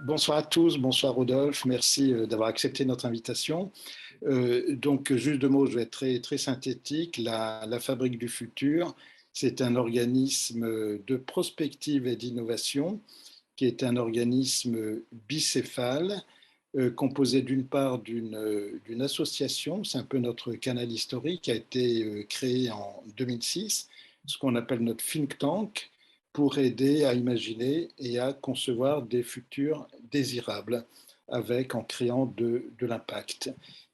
Bonsoir à tous, bonsoir Rodolphe, merci d'avoir accepté notre invitation. Donc, juste deux mots, je vais être très, très synthétique. La Fabrique du futur, c'est un organisme de prospective et d'innovation qui est un organisme bicéphale, composé d'une part d'une association, c'est un peu notre canal historique, qui a été créé en 2006, ce qu'on appelle notre think tank, pour aider à imaginer et à concevoir des futurs désirables en créant de l'impact.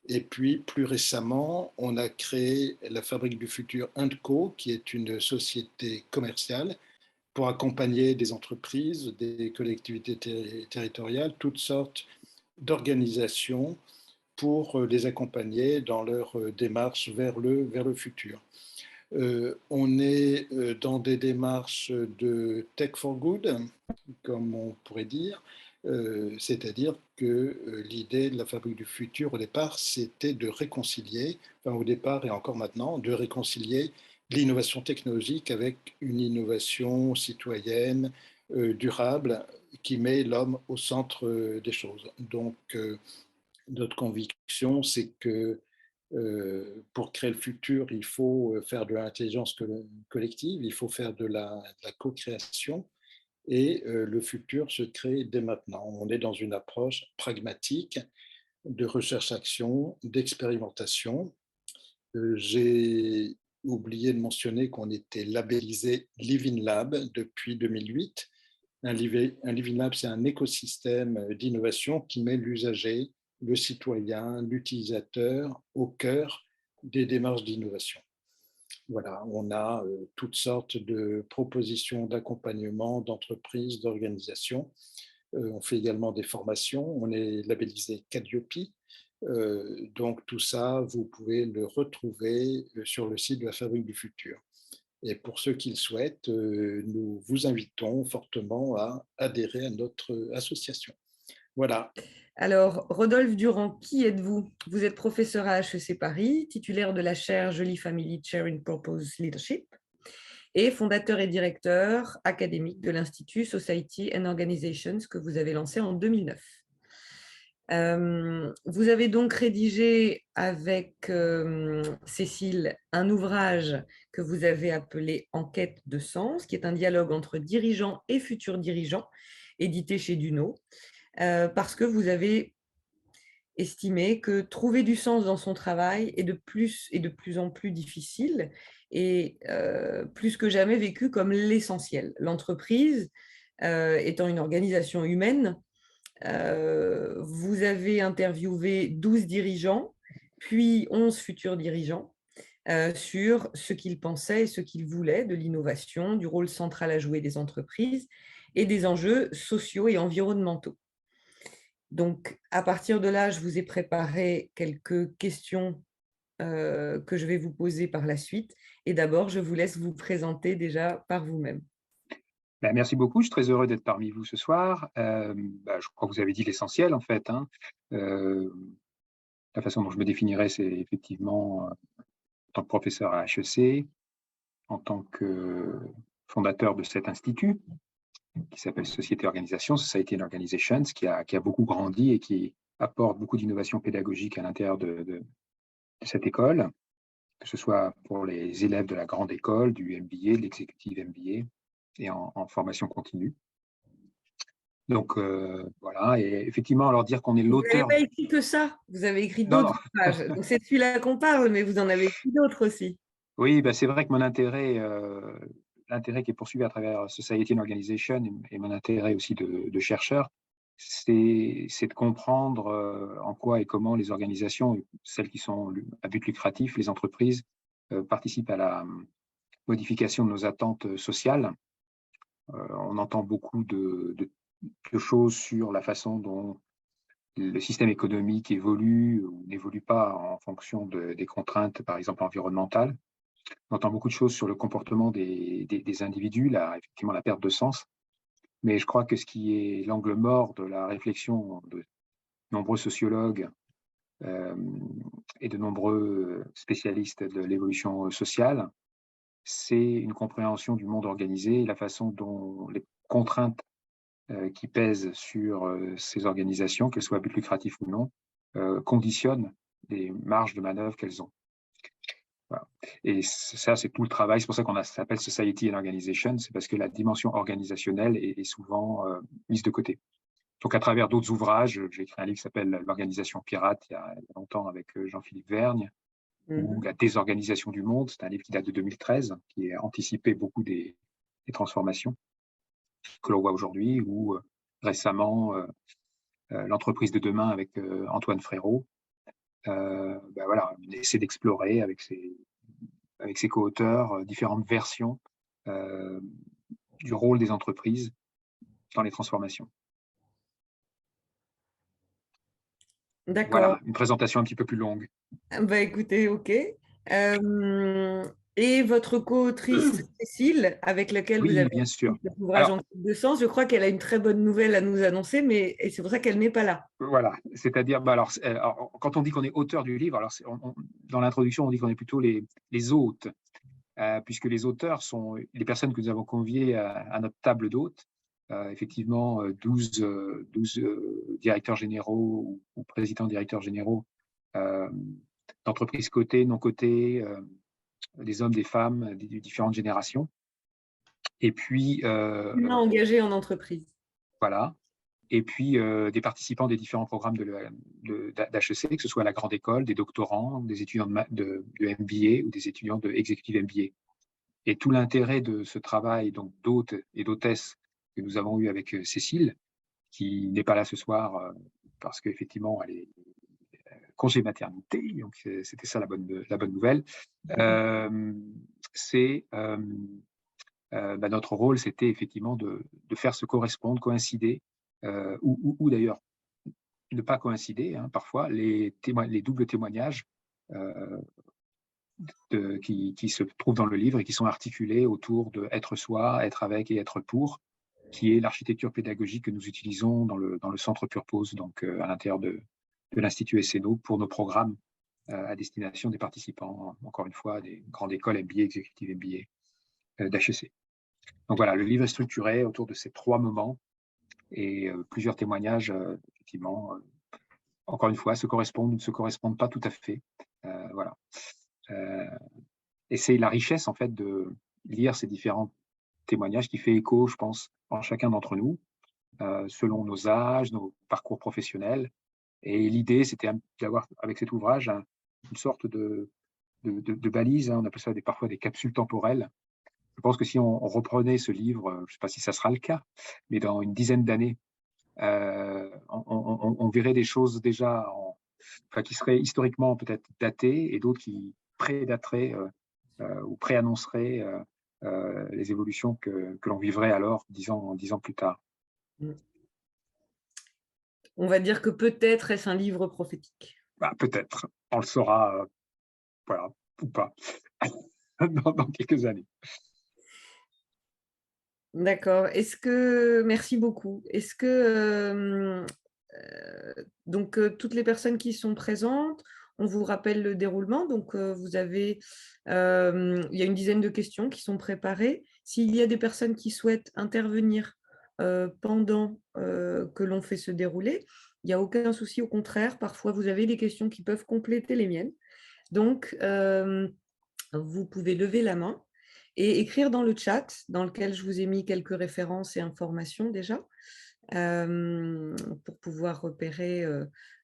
Et puis, plus récemment, on a créé la Fabrique du Futur Co, qui est une société commerciale pour accompagner des entreprises, des collectivités territoriales, toutes sortes d'organisations pour les accompagner dans leur démarche vers le futur. On est dans des démarches de tech for good, comme on pourrait dire, c'est-à-dire que l'idée de la Fabrique du futur au départ, c'était de réconcilier, enfin au départ et encore maintenant, de réconcilier l'innovation technologique avec une innovation citoyenne, durable, qui met l'homme au centre des choses. Donc, notre conviction, c'est que pour créer le futur, il faut faire de l'intelligence collective, il faut faire de la co-création, et le futur se crée dès maintenant. On est dans une approche pragmatique de recherche-action, d'expérimentation. J'ai oublié de mentionner qu'on était labellisé Living Lab depuis 2008. Un Living Lab, c'est un écosystème d'innovation qui met l'usager, le citoyen, l'utilisateur au cœur des démarches d'innovation. Voilà, on a toutes sortes de propositions d'accompagnement d'entreprises, d'organisations. On fait également des formations. On est labellisé Calliope. Donc tout ça, vous pouvez le retrouver sur le site de la Fabrique du Futur. Et pour ceux qui le souhaitent, nous vous invitons fortement à adhérer à notre association. Voilà. Alors, Rodolphe Durand, qui êtes-vous? Vous êtes professeur à HEC Paris, titulaire de la chaire Joly Family Chair in Purpose Leadership et fondateur et directeur académique de l'Institut Society and Organizations que vous avez lancé en 2009. Vous avez donc rédigé avec Cécile un ouvrage que vous avez appelé Enquête de sens, qui est un dialogue entre dirigeants et futurs dirigeants, édité chez Duno, parce que vous avez estimé que trouver du sens dans son travail est de plus en plus difficile et plus que jamais vécu comme l'essentiel. L'entreprise étant une organisation humaine, vous avez interviewé 12 dirigeants, puis 11 futurs dirigeants sur ce qu'ils pensaient et ce qu'ils voulaient de l'innovation, du rôle central à jouer des entreprises et des enjeux sociaux et environnementaux. Donc, à partir de là, je vous ai préparé quelques questions que je vais vous poser par la suite. Et d'abord, je vous laisse vous présenter déjà par vous-même. Merci beaucoup, je suis très heureux d'être parmi vous ce soir. Je crois que vous avez dit l'essentiel en fait. La façon dont je me définirais, c'est effectivement en tant que professeur à HEC, en tant que fondateur de cet institut qui s'appelle Société Organisation, Society and Organizations, qui a beaucoup grandi et qui apporte beaucoup d'innovation pédagogique à l'intérieur de cette école, que ce soit pour les élèves de la grande école, du MBA, de l'executive MBA, et en formation continue. Donc voilà, et effectivement, alors dire qu'on est l'auteur… Vous n'avez pas écrit que ça, vous avez écrit Non, non. d'autres pages. Donc c'est celui-là qu'on parle, mais vous en avez écrit d'autres aussi. Oui, c'est vrai que mon intérêt, l'intérêt qui est poursuivi à travers Society and Organization et mon intérêt aussi de chercheur, c'est de comprendre en quoi et comment les organisations, celles qui sont à but lucratif, les entreprises, participent à la modification de nos attentes sociales. On entend beaucoup de choses sur la façon dont le système économique évolue ou n'évolue pas en fonction des contraintes, par exemple environnementales. On entend beaucoup de choses sur le comportement des individus, effectivement la perte de sens. Mais je crois que ce qui est l'angle mort de la réflexion de nombreux sociologues et de nombreux spécialistes de l'évolution sociale, c'est une compréhension du monde organisé et la façon dont les contraintes qui pèsent sur ces organisations, qu'elles soient à but lucratif ou non, conditionnent les marges de manœuvre qu'elles ont. Voilà. Et ça, c'est tout le travail. C'est pour ça qu'on s'appelle Society and Organization, c'est parce que la dimension organisationnelle est souvent mise de côté. Donc, à travers d'autres ouvrages, j'ai écrit un livre qui s'appelle L'organisation pirate, il y a longtemps, avec Jean-Philippe Vergne, ou La désorganisation du monde. C'est un livre qui date de 2013, qui a anticipé beaucoup des transformations que l'on voit aujourd'hui, ou récemment, L'entreprise de demain avec Antoine Frérot. Voilà, on essaie d'explorer avec ses co-auteurs différentes versions du rôle des entreprises dans les transformations. D'accord. Voilà, une présentation un petit peu plus longue. Bah, écoutez, OK. Et votre co-autrice Cécile, avec laquelle vous Oui, avez bien sûr. écrit cet ouvrage en quête de sens, je crois qu'elle a une très bonne nouvelle à nous annoncer, et c'est pour ça qu'elle n'est pas là. Voilà, c'est-à-dire, alors, quand on dit qu'on est auteur du livre, alors dans l'introduction, on dit qu'on est plutôt les hôtes, puisque les auteurs sont les personnes que nous avons conviées à notre table d'hôtes. Effectivement, 12 directeurs généraux ou présidents directeurs généraux d'entreprises cotées, non cotées, des hommes, des femmes, des différentes générations. Et puis, Engagé en entreprise. voilà. Et puis des participants des différents programmes d'HEC, que ce soit à la grande école, des doctorants, des étudiants de MBA ou des étudiants de Executive MBA. Et tout l'intérêt de ce travail donc d'hôtes et d'hôtesses que nous avons eu avec Cécile, qui n'est pas là ce soir parce qu'effectivement, elle est congé maternité, donc c'était ça la bonne nouvelle. Notre rôle, c'était effectivement de faire se correspondre, coïncider, ou d'ailleurs ne pas coïncider, hein, parfois, les doubles témoignages qui se trouvent dans le livre et qui sont articulés autour de être soi, être avec et être pour, qui est l'architecture pédagogique que nous utilisons dans le centre Purpose, donc à l'intérieur de l'Institut SNO pour nos programmes à destination des participants, encore une fois, des grandes écoles MBA, Executive MBA d'HEC. Donc voilà, le livre est structuré autour de ces 3 moments et plusieurs témoignages, effectivement, encore une fois, se correspondent ou ne se correspondent pas tout à fait. Voilà. Et c'est la richesse, en fait, de lire ces différents témoignages qui fait écho, je pense, en chacun d'entre nous, selon nos âges, nos parcours professionnels. Et l'idée, c'était d'avoir, avec cet ouvrage, une sorte de balise, hein, on appelle ça parfois des capsules temporelles. Je pense que si on reprenait ce livre, je ne sais pas si ça sera le cas, mais dans une dizaine d'années, on verrait des choses déjà qui seraient historiquement peut-être datées et d'autres qui prédateraient ou préannonceraient les évolutions que l'on vivrait alors 10 ans plus tard. On va dire que peut-être est-ce un livre prophétique. Peut-être, on le saura, voilà, ou pas, dans quelques années. D'accord. Merci beaucoup. Est-ce que donc toutes les personnes qui sont présentes, on vous rappelle le déroulement. Donc il y a une dizaine de questions qui sont préparées. S'il y a des personnes qui souhaitent intervenir pendant que l'on fait se dérouler, il n'y a aucun souci. Au contraire, parfois vous avez des questions qui peuvent compléter les miennes. Donc vous pouvez lever la main et écrire dans le chat, dans lequel je vous ai mis quelques références et informations déjà, pour pouvoir repérer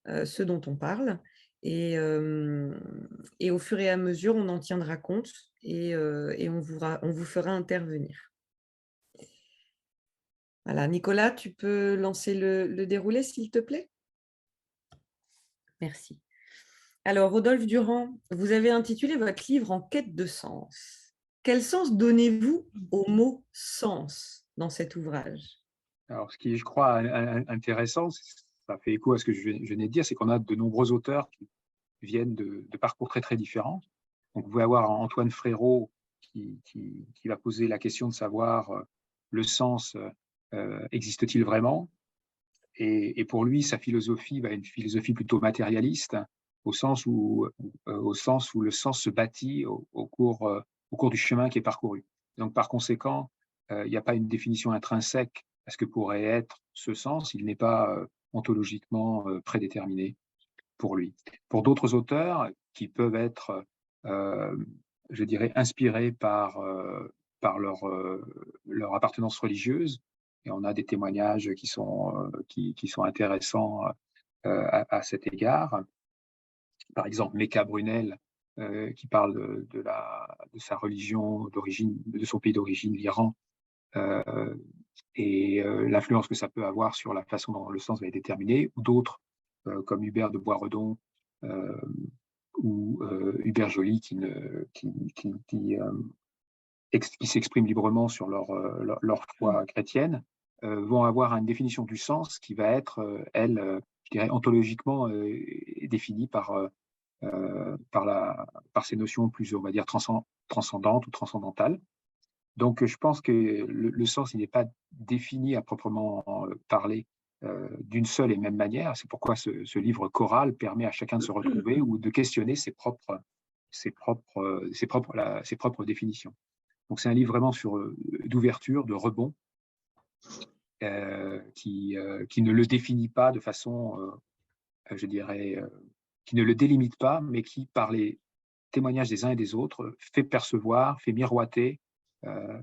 ce dont on parle. Et au fur et à mesure, on en tiendra compte et on vous fera intervenir. Voilà, Nicolas, tu peux lancer le déroulé, s'il te plaît? Merci. Alors, Rodolphe Durand, vous avez intitulé votre livre « En quête de sens ». Quel sens donnez-vous au mot « sens » dans cet ouvrage? Alors, ce qui est, je crois, intéressant, ça fait écho à ce que je venais de dire, c'est qu'on a de nombreux auteurs qui viennent de parcours très, très différents. Donc, vous pouvez avoir Antoine Frérot qui va poser la question de savoir le sens existe-t-il vraiment? Et pour lui, sa philosophie va être une philosophie plutôt matérialiste, au sens où le sens se bâtit au cours du chemin qui est parcouru. Donc, par conséquent, il n'y a pas une définition intrinsèque à ce que pourrait être ce sens, il n'est pas ontologiquement prédéterminé pour lui. Pour d'autres auteurs qui peuvent être, je dirais, inspirés par leur appartenance religieuse, et on a des témoignages qui sont intéressants à cet égard. Par exemple, Mecca Brunel, qui parle de sa religion d'origine, de son pays d'origine, l'Iran, et l'influence que ça peut avoir sur la façon dont le sens va être déterminé, ou d'autres, comme Hubert de Boisredon ou Hubert Joly, qui s'expriment librement sur leur foi chrétienne, vont avoir une définition du sens qui va être, elle, je dirais, ontologiquement définie par ces notions plus, on va dire, transcendantes ou transcendantales. Donc, je pense que le sens, il n'est pas défini à proprement parler d'une seule et même manière. C'est pourquoi ce livre choral permet à chacun de se retrouver ou de questionner ses propres définitions. Donc, c'est un livre vraiment d'ouverture, de rebond, qui ne le définit pas de façon, je dirais, qui ne le délimite pas, mais qui, par les témoignages des uns et des autres, fait percevoir, fait miroiter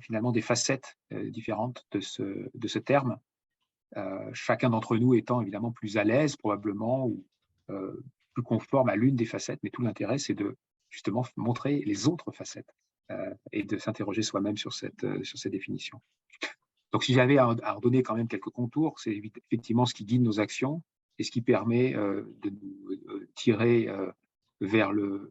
finalement des facettes différentes de ce terme, chacun d'entre nous étant évidemment plus à l'aise probablement ou plus conforme à l'une des facettes, mais tout l'intérêt c'est de justement montrer les autres facettes et de s'interroger soi-même sur cette définition. Donc si j'avais à en donner quand même quelques contours, c'est effectivement ce qui guide nos actions et ce qui permet de nous tirer vers le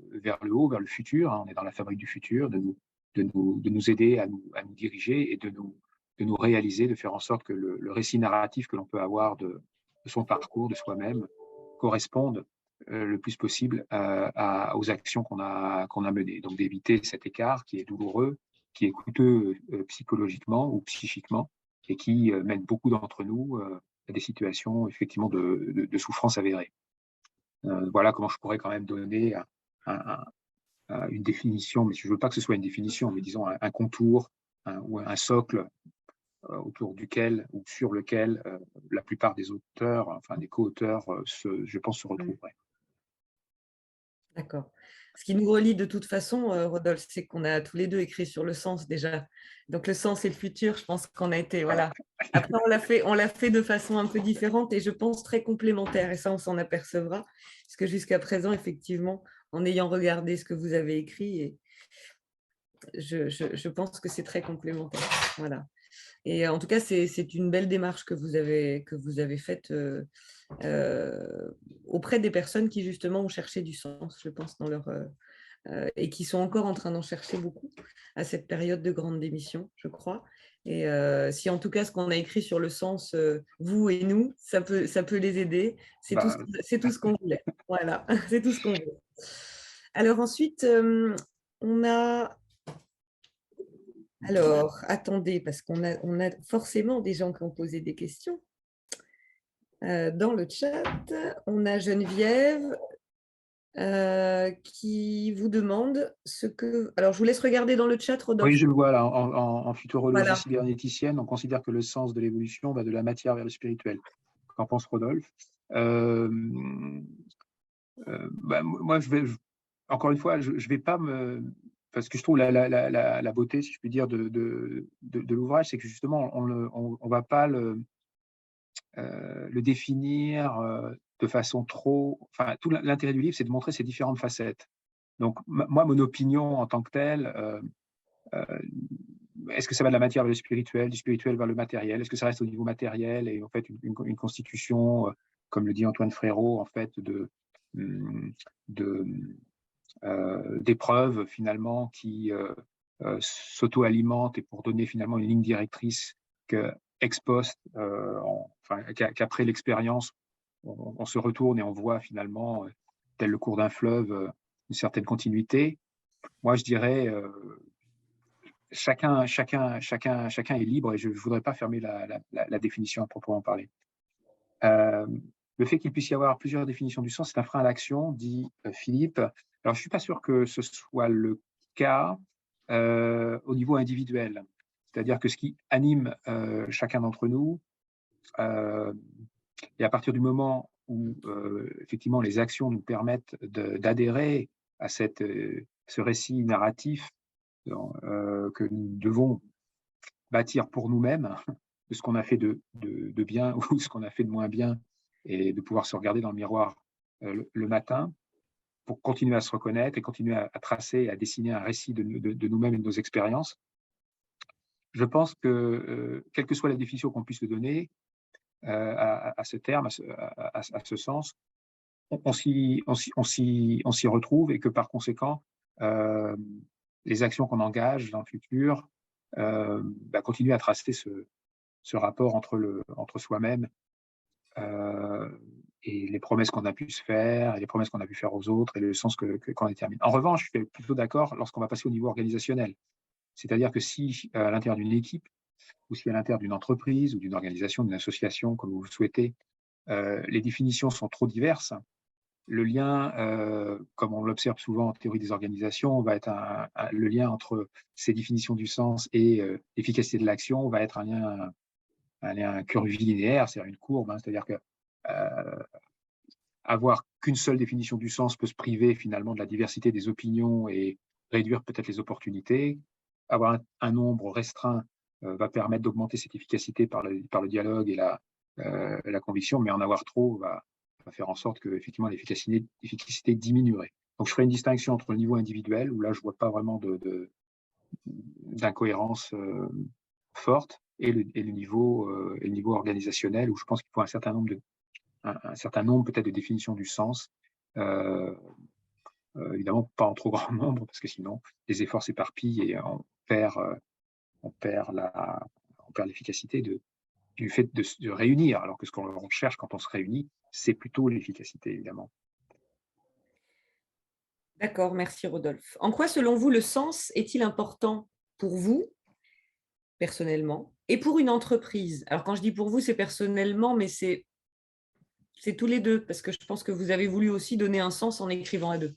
haut, vers le futur. On est dans la fabrique du futur, de nous aider à nous diriger et de nous réaliser, de faire en sorte que le récit narratif que l'on peut avoir de son parcours, de soi-même, corresponde le plus possible aux actions qu'on a menées. Donc d'éviter cet écart qui est douloureux, qui est coûteux psychologiquement ou psychiquement et qui mène beaucoup d'entre nous à des situations effectivement de souffrance avérée. Voilà comment je pourrais quand même donner une définition, mais je ne veux pas que ce soit une définition, mais disons un contour ou un socle autour duquel ou sur lequel la plupart des auteurs, enfin des co-auteurs, je pense, se retrouveraient. D'accord. Ce qui nous relie de toute façon, Rodolphe, c'est qu'on a tous les deux écrit sur le sens déjà. Donc le sens et le futur, je pense qu'on a été, voilà. Après, on l'a fait de façon un peu différente et je pense très complémentaire. Et ça, on s'en apercevra. Parce que jusqu'à présent, effectivement, en ayant regardé ce que vous avez écrit, et je pense que c'est très complémentaire. Voilà. Et en tout cas, c'est une belle démarche que vous avez faite auprès des personnes qui, justement, ont cherché du sens, je pense, dans leur... et qui sont encore en train d'en chercher beaucoup à cette période de grande démission, je crois. Et si en tout cas, ce qu'on a écrit sur le sens, vous et nous, ça peut les aider, c'est tout ce qu'on voulait. Voilà, c'est tout ce qu'on voulait. Alors ensuite, on a... Alors, attendez, parce qu'on a forcément des gens qui ont posé des questions. Dans le chat, on a Geneviève qui vous demande ce que... Alors, je vous laisse regarder dans le chat, Rodolphe. Oui, je le vois là. En futurologie cybernéticienne, on considère que le sens de l'évolution va de la matière vers le spirituel. Qu'en pense Rodolphe? Moi, encore une fois, je ne vais pas me... Parce que je trouve la beauté, si je puis dire, de l'ouvrage, c'est que justement, on ne va pas le définir de façon trop... Enfin, tout l'intérêt du livre, c'est de montrer ces différentes facettes. Donc, moi, mon opinion en tant que telle, est-ce que ça va de la matière vers le spirituel, du spirituel vers le matériel? Est-ce que ça reste au niveau matériel et en fait une constitution, comme le dit Antoine Frérot, en fait, d'épreuves finalement qui s'auto-alimentent et pour donner finalement une ligne directrice que ex post, qu'après l'expérience, on se retourne et on voit finalement, tel le cours d'un fleuve, une certaine continuité. Moi, je dirais, chacun est libre et je ne voudrais pas fermer la définition à proprement parler. Le fait qu'il puisse y avoir plusieurs définitions du sens, c'est un frein à l'action, dit Philippe. Alors, je ne suis pas sûr que ce soit le cas au niveau individuel. C'est-à-dire que ce qui anime chacun d'entre nous, et à partir du moment où effectivement les actions nous permettent d'adhérer à ce récit narratif que nous devons bâtir pour nous-mêmes, de ce qu'on a fait de bien ou ce qu'on a fait de moins bien, et de pouvoir se regarder dans le miroir le matin, pour continuer à se reconnaître et continuer à tracer et à dessiner un récit de nous-mêmes et de nos expériences. Je pense que, quelle que soit la définition qu'on puisse le donner à ce terme, à ce sens, on s'y retrouve, et que par conséquent, les actions qu'on engage dans le futur continuent à tracer ce rapport entre soi-même et les promesses qu'on a pu se faire, et les promesses qu'on a pu faire aux autres, et le sens qu'on détermine. En revanche, je suis plutôt d'accord lorsqu'on va passer au niveau organisationnel. C'est-à-dire que si à l'intérieur d'une équipe, ou si à l'intérieur d'une entreprise ou d'une organisation, d'une association, comme vous le souhaitez, les définitions sont trop diverses, le lien, comme on l'observe souvent en théorie des organisations, va être le lien entre ces définitions du sens et l'efficacité de l'action va être un lien curvilinéaire, c'est-à-dire une courbe, hein, c'est-à-dire que avoir qu'une seule définition du sens peut se priver finalement de la diversité des opinions et réduire peut-être les opportunités. Avoir un nombre restreint va permettre d'augmenter cette efficacité par le dialogue et la conviction, mais en avoir trop va faire en sorte que effectivement l'efficacité diminuerait. Donc je ferai une distinction entre le niveau individuel, où là je ne vois pas vraiment d'incohérence forte, et le niveau organisationnel, où je pense qu'il faut un certain nombre peut-être de définitions du sens, évidemment pas en trop grand nombre, parce que sinon les efforts s'éparpillent et on perd l'efficacité du fait de se réunir, alors que ce qu'on recherche quand on se réunit, c'est plutôt l'efficacité, évidemment. D'accord, merci Rodolphe. En quoi, selon vous, le sens est-il important pour vous, personnellement, et pour une entreprise? Alors, quand je dis pour vous, c'est personnellement, mais c'est tous les deux, parce que je pense que vous avez voulu aussi donner un sens en écrivant à deux.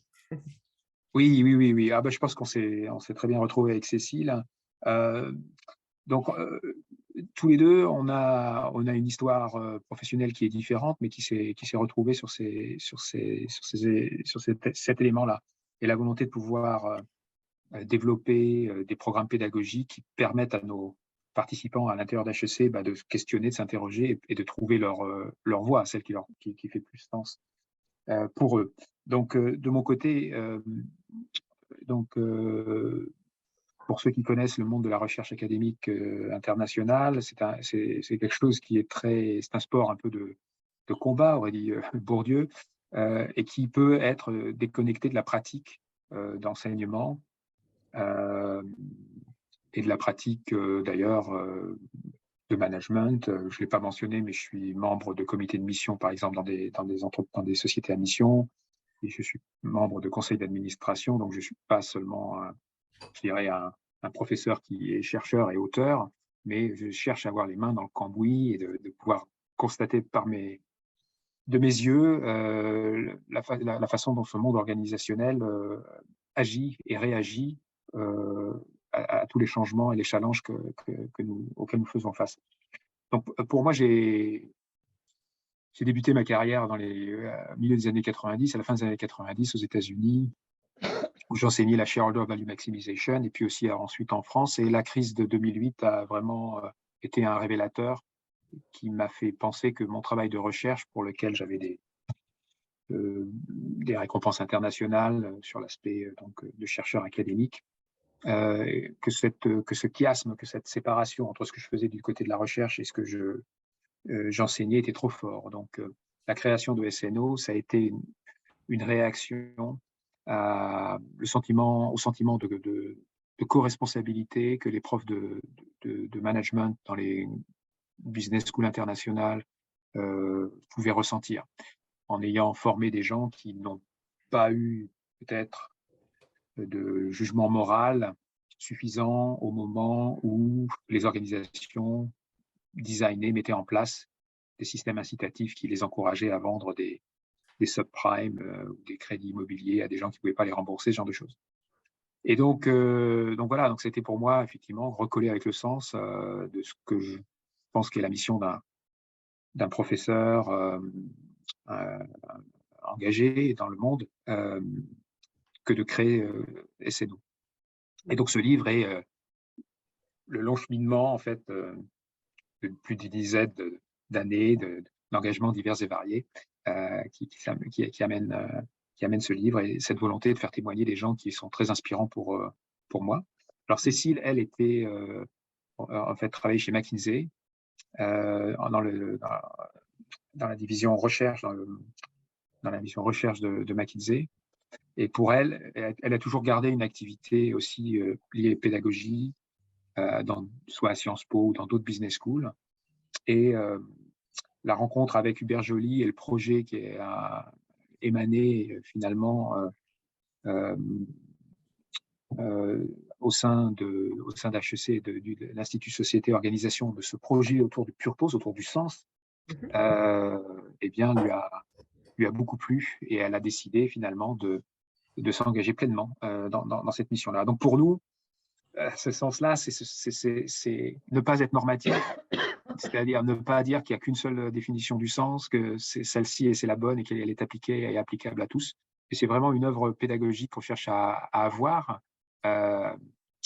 Oui. Je pense qu'on s'est très bien retrouvés avec Cécile. Donc, tous les deux, on a une histoire professionnelle qui est différente, mais qui s'est retrouvée sur cet élément-là. Et la volonté de pouvoir développer des programmes pédagogiques qui permettent à nos participants à l'intérieur d'HEC de se questionner, de s'interroger et de trouver leur voie, celle qui fait plus sens pour eux. Donc, de mon côté, pour ceux qui connaissent le monde de la recherche académique internationale, c'est quelque chose qui c'est un sport un peu de combat, aurait dit Bourdieu, et qui peut être déconnecté de la pratique d'enseignement et de la pratique d'ailleurs de management. Je ne l'ai pas mentionné, mais je suis membre de comités de mission, par exemple, dans des sociétés à mission, et je suis membre de conseil d'administration, donc je ne suis pas seulement, je dirais, un professeur qui est chercheur et auteur, mais je cherche à avoir les mains dans le cambouis et de pouvoir constater de mes yeux la façon dont ce monde organisationnel agit et réagit à tous les changements et les challenges auxquels nous faisons face. Donc, pour moi, j'ai débuté ma carrière dans les milieux des années 90, à la fin des années 90 aux États-Unis, où j'enseignais la shareholder value maximization, et puis aussi ensuite en France. Et la crise de 2008 a vraiment été un révélateur qui m'a fait penser que mon travail de recherche, pour lequel j'avais des récompenses internationales sur l'aspect de chercheur académique, que ce chiasme, que cette séparation entre ce que je faisais du côté de la recherche et ce que j'enseignais était trop fort. Donc, la création de SNO, ça a été une réaction au sentiment de co-responsabilité que les profs de management dans les business schools internationales pouvaient ressentir, en ayant formé des gens qui n'ont pas eu peut-être de jugement moral suffisant au moment où les organisations designaient, mettaient en place des systèmes incitatifs qui les encourageaient à vendre des subprimes ou des crédits immobiliers à des gens qui ne pouvaient pas les rembourser, ce genre de choses. Et donc voilà, donc c'était pour moi effectivement recoller avec le sens de ce que je pense qu'est la mission d'un professeur euh, engagé dans le monde, que de créer SNO. Et donc ce livre est le long cheminement en fait de plus d'une dizaine d'années d'engagements divers et variés qui amène ce livre et cette volonté de faire témoigner des gens qui sont très inspirants pour moi. Alors Cécile, elle était en fait travaillée chez McKinsey dans la division recherche, dans la division recherche de McKinsey. Et pour elle, elle a toujours gardé une activité aussi liée à la pédagogie, soit à Sciences Po ou dans d'autres business schools. Et la rencontre avec Hubert Joly et le projet qui a émané finalement au sein d'HEC, de l'Institut Société Organisation, de ce projet autour du purpose, autour du sens, eh bien, lui a beaucoup plu et elle a décidé finalement de s'engager pleinement dans cette mission-là. Donc pour nous, ce sens-là, c'est ne pas être normatif, c'est-à-dire ne pas dire qu'il n'y a qu'une seule définition du sens, que c'est celle-ci et c'est la bonne et qu'elle est appliquée et applicable à tous. Et c'est vraiment une œuvre pédagogique qu'on cherche à avoir.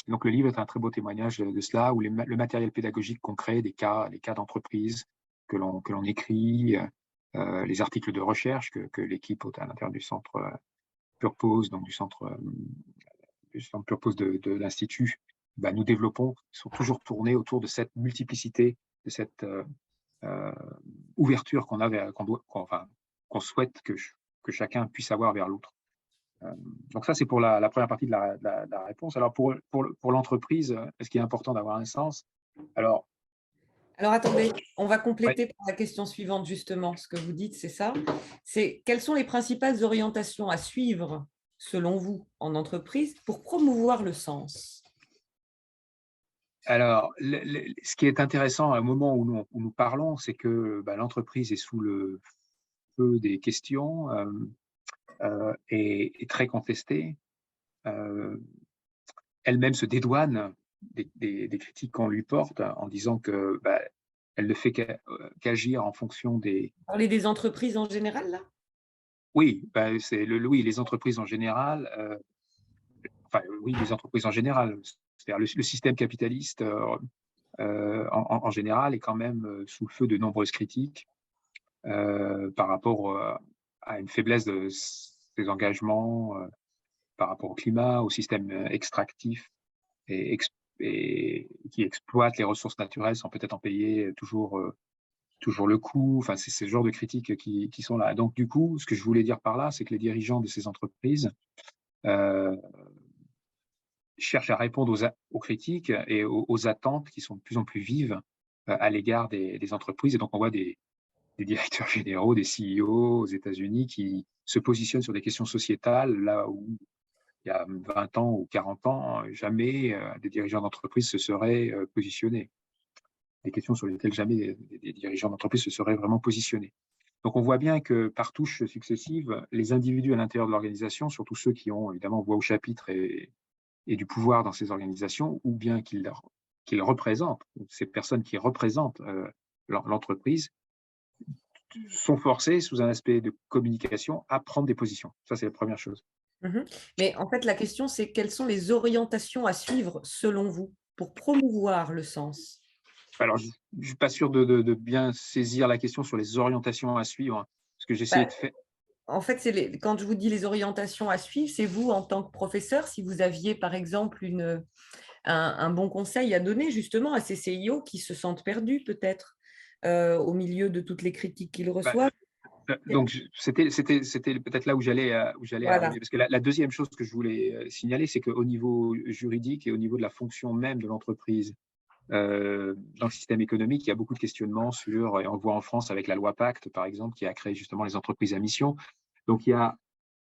Donc le livre est un très beau témoignage de cela, où le matériel pédagogique qu'on crée, les cas d'entreprise que l'on écrit, les articles de recherche que l'équipe à l'intérieur du centre Purpose, donc du centre Purpose de l'Institut, nous développons, sont toujours tournés autour de cette multiplicité, de cette ouverture qu'on souhaite que chacun puisse avoir vers l'autre. Donc ça, c'est pour la première partie de la réponse. Alors pour l'entreprise, est-ce qu'il est important d'avoir un sens? Alors attendez, on va compléter ouais. par la question suivante justement. Ce que vous dites, c'est ça. C'est quelles sont les principales orientations à suivre selon vous en entreprise pour promouvoir le sens? Alors, ce qui est intéressant au moment où nous parlons, c'est que l'entreprise est sous le feu des questions et très contestée. Elle-même se dédouane des critiques qu'on lui porte en disant que elle ne fait qu'agir en fonction des… Parler des entreprises en général, là? Oui, oui, les entreprises en général, oui, les entreprises en général, c'est-à-dire le système capitaliste en général est quand même sous le feu de nombreuses critiques par rapport à une faiblesse de ses engagements par rapport au climat, au système extractif et qui exploite les ressources naturelles sans peut-être en payer toujours le coût. Enfin, c'est ce genre de critiques qui sont là. Donc, du coup, ce que je voulais dire par là, c'est que les dirigeants de ces entreprises cherchent à répondre aux critiques et aux attentes qui sont de plus en plus vives à l'égard des entreprises. Et donc, on voit des directeurs généraux, des CEO aux États-Unis qui se positionnent sur des questions sociétales, là où il y a 20 ans ou 40 ans, jamais des dirigeants d'entreprise se seraient positionnés. Des questions sur lesquelles jamais des dirigeants d'entreprise se seraient vraiment positionnés. Donc on voit bien que par touches successives, les individus à l'intérieur de l'organisation, surtout ceux qui ont évidemment voix au chapitre et du pouvoir dans ces organisations, ou bien qu'ils représentent, ces personnes qui représentent l'entreprise, sont forcés, sous un aspect de communication, à prendre des positions. Ça, c'est la première chose. Mais en fait, la question, c'est quelles sont les orientations à suivre selon vous pour promouvoir le sens? Alors, je ne suis pas sûr de bien saisir la question sur les orientations à suivre, ce que j'essayais de faire. En fait, quand je vous dis les orientations à suivre, c'est vous en tant que professeur, si vous aviez par exemple un bon conseil à donner justement à ces CIO qui se sentent perdus peut-être au milieu de toutes les critiques qu'ils reçoivent. Donc, c'était peut-être là où j'allais Voilà. arriver. Parce que la deuxième chose que je voulais signaler, c'est qu'au niveau juridique et au niveau de la fonction même de l'entreprise, dans le système économique, il y a beaucoup de questionnements sur, et on le voit en France avec la loi Pacte, par exemple, qui a créé justement les entreprises à mission. Donc, il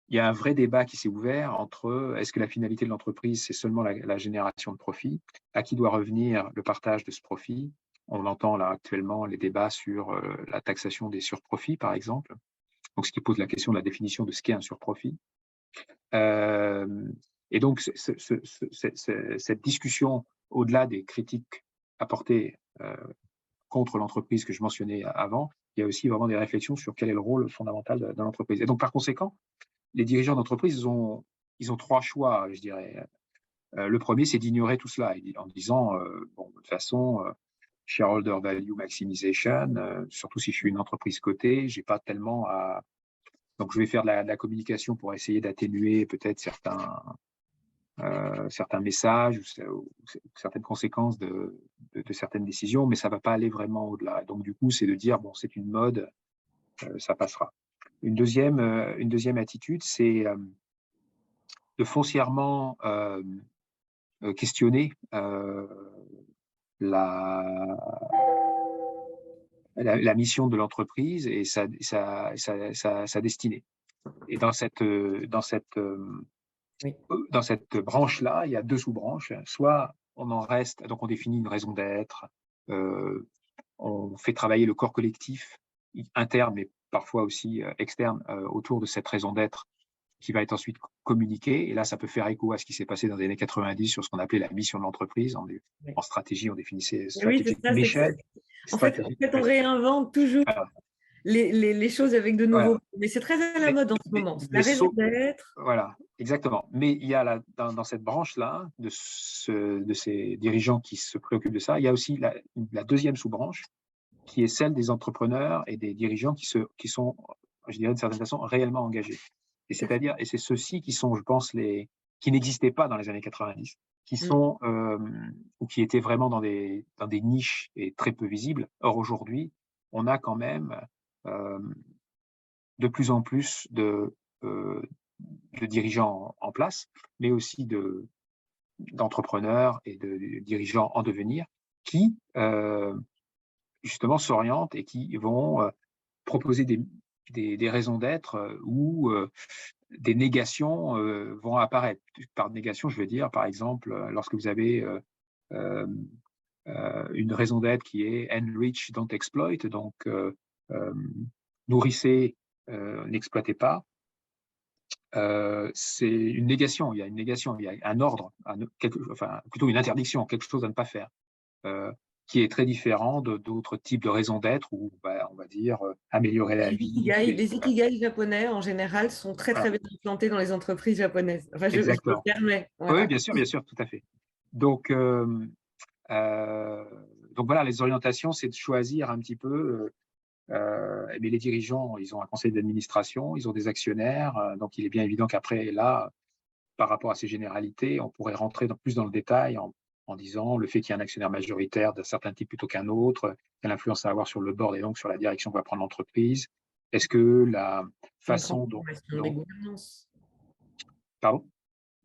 y a un vrai débat qui s'est ouvert entre est-ce que la finalité de l'entreprise, c'est seulement la génération de profit, à qui doit revenir le partage de ce profit. On entend là actuellement les débats sur la taxation des surprofits, par exemple, donc ce qui pose la question de la définition de ce qu'est un surprofit. Et donc, cette discussion, au-delà des critiques apportées contre l'entreprise que je mentionnais avant, il y a aussi vraiment des réflexions sur quel est le rôle fondamental de l'entreprise. Et donc, par conséquent, les dirigeants d'entreprise, ils ont trois choix, je dirais. Le premier, c'est d'ignorer tout cela en disant, bon, de toute façon, shareholder value maximization, surtout si je suis une entreprise cotée, j'ai pas tellement à… Donc, je vais faire de la communication pour essayer d'atténuer peut-être certains messages ou certaines conséquences de certaines décisions, mais ça ne va pas aller vraiment au-delà. Donc, du coup, c'est de dire, bon, c'est une mode, ça passera. Une deuxième attitude, c'est de foncièrement questionner la mission de l'entreprise et sa destinée. Et dans cette branche-là, il y a deux sous-branches. Soit on en reste, donc on définit une raison d'être, on fait travailler le corps collectif interne, mais parfois aussi externe, autour de cette raison d'être qui va être ensuite communiquée. Et là, ça peut faire écho à ce qui s'est passé dans les années 90 sur ce qu'on appelait la mission de l'entreprise. En stratégie, on définissait strategic mission. En fait, on réinvente toujours les choses avec de nouveaux mots. Mais c'est très à la mode en ce moment. La raison d'être. Voilà, exactement. Mais il y a dans cette branche-là, de ces dirigeants qui se préoccupent de ça, il y a aussi la deuxième sous-branche, qui est celle des entrepreneurs et des dirigeants qui sont, je dirais d'une certaine façon, réellement engagés. Et c'est ceux-ci qui sont, je pense, qui n'existaient pas dans les années 90, qui sont ou qui étaient vraiment dans des niches et très peu visibles. Or, aujourd'hui, on a quand même de plus en plus de dirigeants en place, mais aussi d'entrepreneurs et de dirigeants en devenir qui, justement, s'orientent et qui vont proposer des raisons d'être où des négations vont apparaître. Par négation, je veux dire, par exemple, lorsque vous avez une raison d'être qui est « enrich, don't exploit », donc nourrissez, n'exploitez pas, c'est une négation. Il y a une négation, il y a un ordre, plutôt une interdiction, quelque chose à ne pas faire, qui est très différent d'autres types de raisons d'être où, on va dire, améliorer la vie. Les ikigai japonais, en général, sont très, très bien implantés dans les entreprises japonaises. Enfin, je me permets. Voilà. Oui, bien sûr, tout à fait. Donc voilà, les orientations, c'est de choisir un petit peu… mais les dirigeants, ils ont un conseil d'administration, ils ont des actionnaires, donc il est bien évident qu'après, là, par rapport à ces généralités, on pourrait rentrer plus dans le détail en disant le fait qu'il y ait un actionnaire majoritaire d'un certain type plutôt qu'un autre, quelle influence ça va avoir sur le board et donc sur la direction que va prendre l'entreprise. Est-ce que la façon dont… des gouvernances. Pardon ?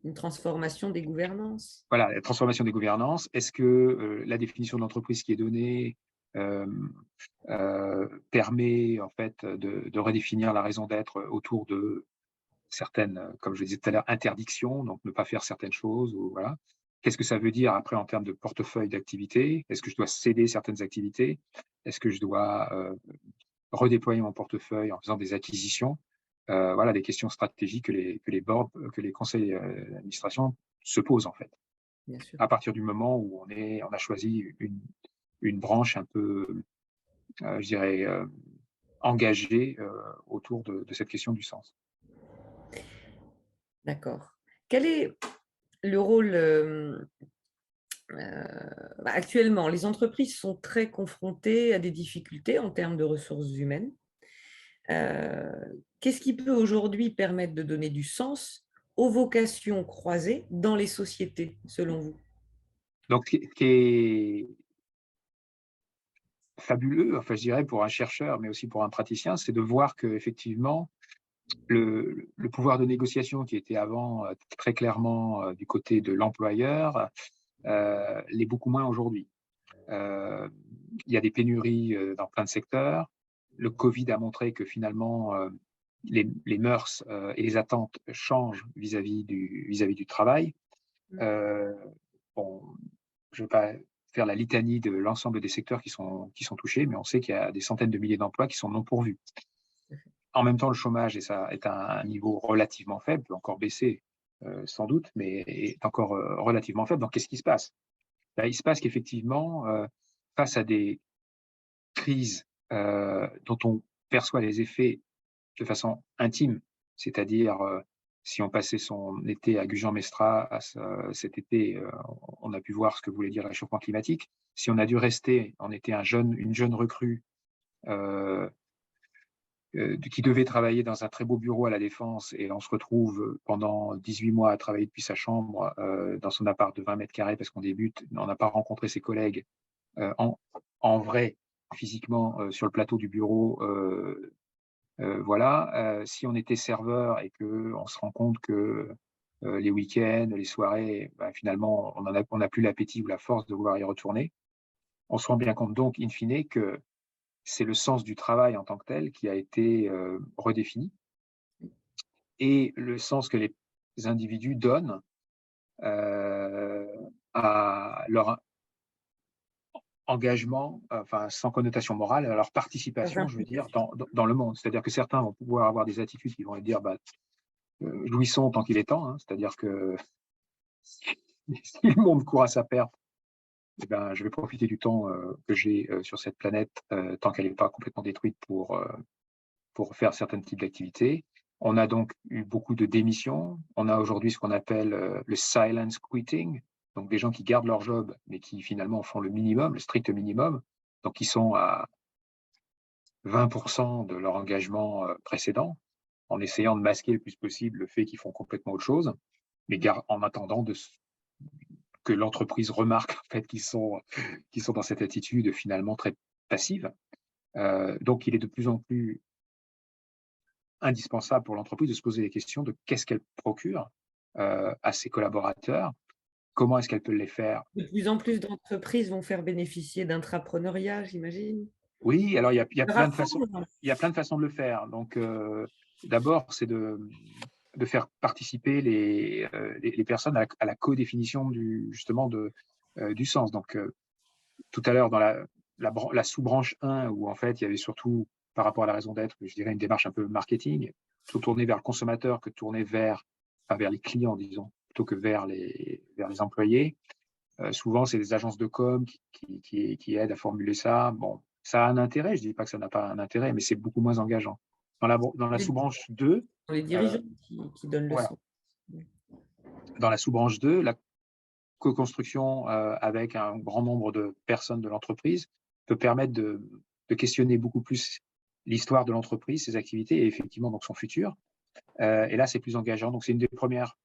Une transformation des gouvernances. Voilà, la transformation des gouvernances. Est-ce que la définition de l'entreprise qui est donnée permet en fait de redéfinir la raison d'être autour de certaines, comme je le disais tout à l'heure, interdictions, donc ne pas faire certaines choses, ou voilà. Qu'est-ce que ça veut dire après en termes de portefeuille d'activités? Est-ce que je dois céder certaines activités? Est-ce que je dois redéployer mon portefeuille en faisant des acquisitions? Voilà, des questions stratégiques que les boards, que les conseils d'administration se posent en fait. Bien sûr. À partir du moment où on a choisi une branche un peu, je dirais, engagée autour de cette question du sens. D'accord. Quel est le rôle actuellement? Les entreprises sont très confrontées à des difficultés en termes de ressources humaines. Qu'est-ce qui peut aujourd'hui permettre de donner du sens aux vocations croisées dans les sociétés, selon vous? Donc, ce qui est fabuleux, enfin, je dirais, pour un chercheur, mais aussi pour un praticien, c'est de voir qu'effectivement, le pouvoir de négociation qui était avant très clairement du côté de l'employeur l'est beaucoup moins aujourd'hui. Il y a des pénuries dans plein de secteurs. Le Covid a montré que finalement, les mœurs et les attentes changent vis-à-vis du travail. Bon, je ne vais pas faire la litanie de l'ensemble des secteurs qui sont touchés, mais on sait qu'il y a des centaines de milliers d'emplois qui sont non pourvus. En même temps, le chômage est à un niveau relativement faible, peut encore baisser sans doute, mais est encore relativement faible. Donc, qu'est-ce qui se passe? Ben, il se passe qu'effectivement, face à des crises dont on perçoit les effets de façon intime, c'est-à-dire si on passait son été à Gujan-Mestras cet été, on a pu voir ce que voulait dire le réchauffement climatique. Si on a dû rester, on était une jeune recrue euh, qui devait travailler dans un très beau bureau à La Défense, et on se retrouve pendant 18 mois à travailler depuis sa chambre dans son appart de 20 mètres carrés parce qu'on débute, on n'a pas rencontré ses collègues euh, en, en vrai, physiquement, sur le plateau du bureau. Voilà, si on était serveur et qu'on se rend compte que les week-ends, les soirées, bah, finalement, on n'a plus l'appétit ou la force de vouloir y retourner, on se rend bien compte donc, in fine, que c'est le sens du travail en tant que tel qui a été redéfini, et le sens que les individus donnent euh, à leur engagement, enfin sans connotation morale, à leur participation, je veux dire, dans le monde. C'est-à-dire que certains vont pouvoir avoir des attitudes qui vont dire bah, jouissons tant qu'il est temps, hein, c'est-à-dire que si le monde court à sa perte, eh ben, je vais profiter du temps que j'ai sur cette planète tant qu'elle n'est pas complètement détruite pour faire certains types d'activités. On a donc eu beaucoup de démissions. On a aujourd'hui ce qu'on appelle le silence quitting, donc des gens qui gardent leur job, mais qui finalement font le minimum, le strict minimum, donc qui sont à 20% de leur engagement précédent, en essayant de masquer le plus possible le fait qu'ils font complètement autre chose, mais en attendant que l'entreprise remarque en fait, qu'ils sont dans cette attitude finalement très passive. Donc il est de plus en plus indispensable pour l'entreprise de se poser les questions de qu'est-ce qu'elle procure à ses collaborateurs, comment est-ce qu'elle peut les faire. De plus en plus d'entreprises vont faire bénéficier d'intrapreneuriat, j'imagine. Oui, alors il y a Le plein de façons, rapport, de le faire. Donc d'abord, c'est de faire participer les personnes à la co-définition justement du sens. Donc tout à l'heure dans la sous-branche 1, où en fait il y avait surtout par rapport à la raison d'être, je dirais une démarche un peu marketing, plutôt tournée vers le consommateur que tournée vers les clients, disons, plutôt que vers les employés. Souvent, c'est des agences de com qui aident à formuler ça. Bon, ça a un intérêt, je ne dis pas que ça n'a pas un intérêt, mais c'est beaucoup moins engageant. Dans la sous-branche 2, les dirigeants qui donnent le voilà, son. dans la sous-branche 2, la co-construction avec un grand nombre de personnes de l'entreprise peut permettre de questionner beaucoup plus l'histoire de l'entreprise, ses activités et effectivement donc son futur. Et là, c'est plus engageant. Donc, c'est une des premières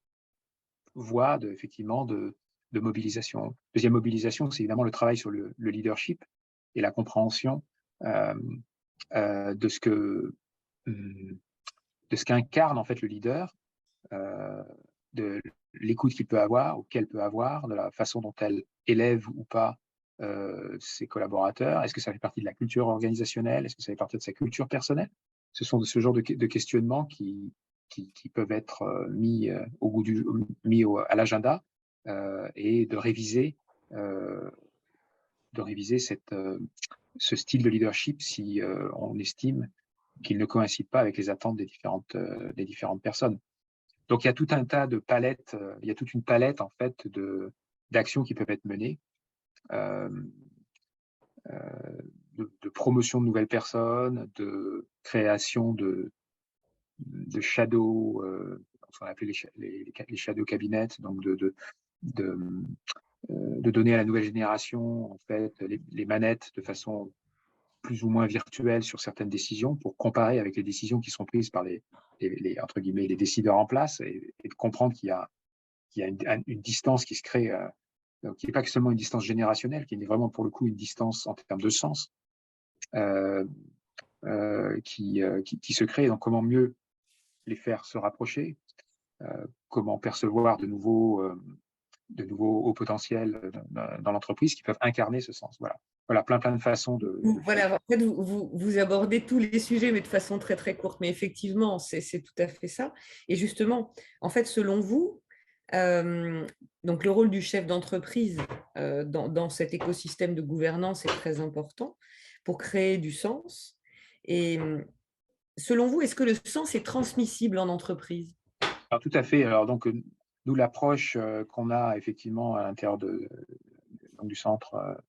voies effectivement de mobilisation. Deuxième mobilisation, c'est évidemment le travail sur le leadership et la compréhension de ce qu'incarne en fait le leader, de l'écoute qu'il peut avoir ou qu'elle peut avoir, de la façon dont elle élève ou pas ses collaborateurs. Est-ce que ça fait partie de la culture organisationnelle? Est-ce que ça fait partie de sa culture personnelle? Ce sont ce genre de questionnements qui peuvent être mis à l'agenda et de réviser ce style de leadership si on estime qu'il ne coïncide pas avec les attentes des différentes personnes. Donc, il y a tout un tas de palettes, il y a toute une palette en fait d'actions qui peuvent être menées, de promotion de nouvelles personnes, de création de shadow, ce qu'on appelait les shadow cabinets, donc de donner à la nouvelle génération en fait les manettes de façon plus ou moins virtuelle sur certaines décisions pour comparer avec les décisions qui sont prises par entre guillemets, les décideurs en place et de comprendre qu'il y a une distance qui se crée, qui n'est pas seulement une distance générationnelle, qui est vraiment pour le coup une distance en termes de sens qui se crée. Donc comment mieux les faire se rapprocher, comment percevoir de nouveaux hauts potentiels dans l'entreprise qui peuvent incarner ce sens. Voilà, plein de façons de Voilà, en fait, vous abordez tous les sujets, mais de façon très, très courte. Mais effectivement, c'est tout à fait ça. Et justement, en fait, selon vous, donc le rôle du chef d'entreprise dans cet écosystème de gouvernance est très important pour créer du sens. Et selon vous, est-ce que le sens est transmissible en entreprise? Alors tout à fait. Alors donc Nous, l'approche qu'on a effectivement à l'intérieur du centre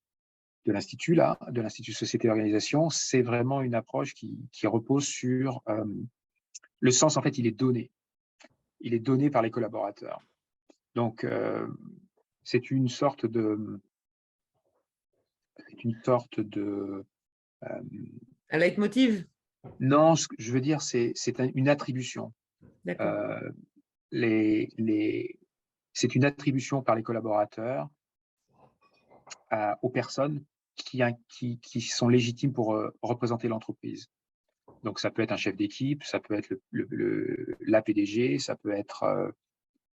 de l'Institut, là, de l'Institut Société et Organisation, c'est vraiment une approche qui repose sur le sens. En fait, il est donné. Il est donné par les collaborateurs. Donc, c'est une sorte de Un leitmotiv? non, ce que je veux dire, c'est une attribution. D'accord. C'est une attribution par les collaborateurs aux personnes qui sont légitimes pour représenter l'entreprise. Donc, ça peut être un chef d'équipe, ça peut être la PDG, ça peut être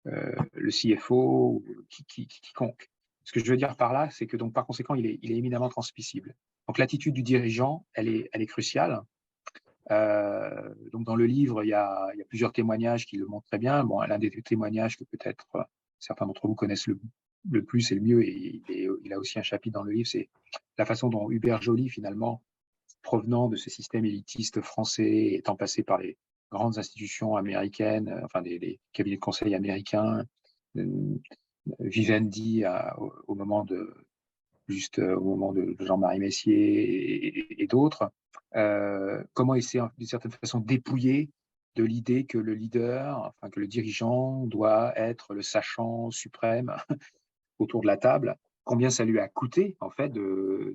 le CFO, quiconque. Ce que je veux dire par là, c'est que donc par conséquent, il est éminemment transmissible. Donc, l'attitude du dirigeant, elle est cruciale. Donc, dans le livre, il y a plusieurs témoignages qui le montrent très bien. Bon, l'un des témoignages que peut-être certains d'entre vous connaissent le plus et le mieux, et il a aussi un chapitre dans le livre, c'est la façon dont Hubert Joly, finalement, provenant de ce système élitiste français, étant passé par les grandes institutions américaines, enfin des cabinets de conseil américains, Vivendi au moment de Jean-Marie Messier et d'autres, comment il s'est d'une certaine façon dépouillé de l'idée que le leader, enfin que le dirigeant doit être le sachant suprême autour de la table, combien ça lui a coûté en fait de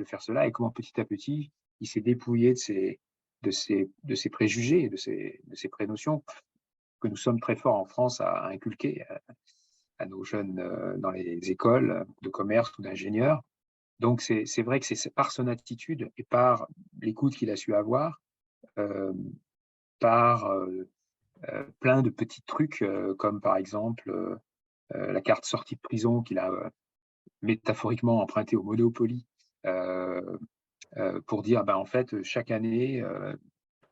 faire cela, et comment petit à petit il s'est dépouillé de ses préjugés, de ses prénotions que nous sommes très forts en France à inculquer à nos jeunes dans les écoles de commerce ou d'ingénieurs. Donc c'est vrai que c'est par son attitude et par l'écoute qu'il a su avoir, par plein de petits trucs comme par exemple la carte sortie de prison qu'il a métaphoriquement emprunté au Monopoly pour dire, en fait, chaque année,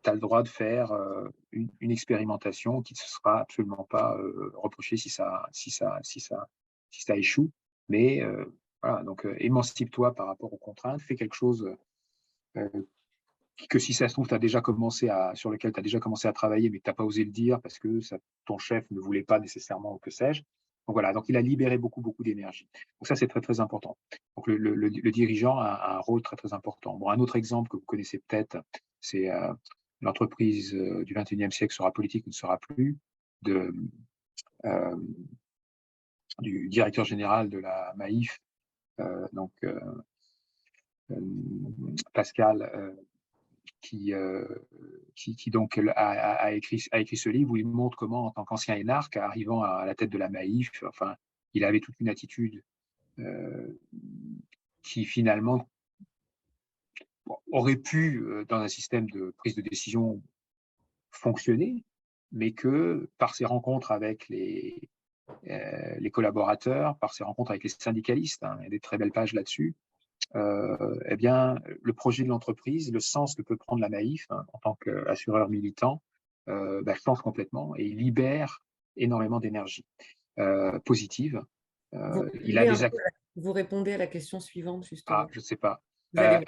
tu as le droit de faire une expérimentation qui ne sera absolument pas reprochée si ça échoue. Mais voilà, donc émancipe-toi par rapport aux contraintes, fais quelque chose que si ça se trouve, sur lequel tu as déjà commencé à travailler, mais que tu n'as pas osé le dire parce que ton chef ne voulait pas nécessairement, ou que sais-je. Donc voilà, donc il a libéré beaucoup d'énergie. Donc ça, c'est très, très important. Donc le dirigeant a un rôle très, très important. Bon, un autre exemple que vous connaissez peut-être, c'est l'entreprise du 21e siècle sera politique ou ne sera plus, du directeur général de la Maïf, donc Pascal, qui donc a écrit ce livre où il montre comment, en tant qu'ancien énarque, arrivant à la tête de la Maïf, enfin, il avait toute une attitude qui finalement aurait pu, dans un système de prise de décision, fonctionner, mais que par ses rencontres avec les collaborateurs, par ses rencontres avec les syndicalistes, hein, il y a des très belles pages là-dessus, eh bien, le projet de l'entreprise, le sens que peut prendre la Maïf, hein, en tant qu'assureur militant, change complètement et libère énormément d'énergie positive. Il a des Vous répondez à la question suivante, justement. je ne sais pas. Vous allez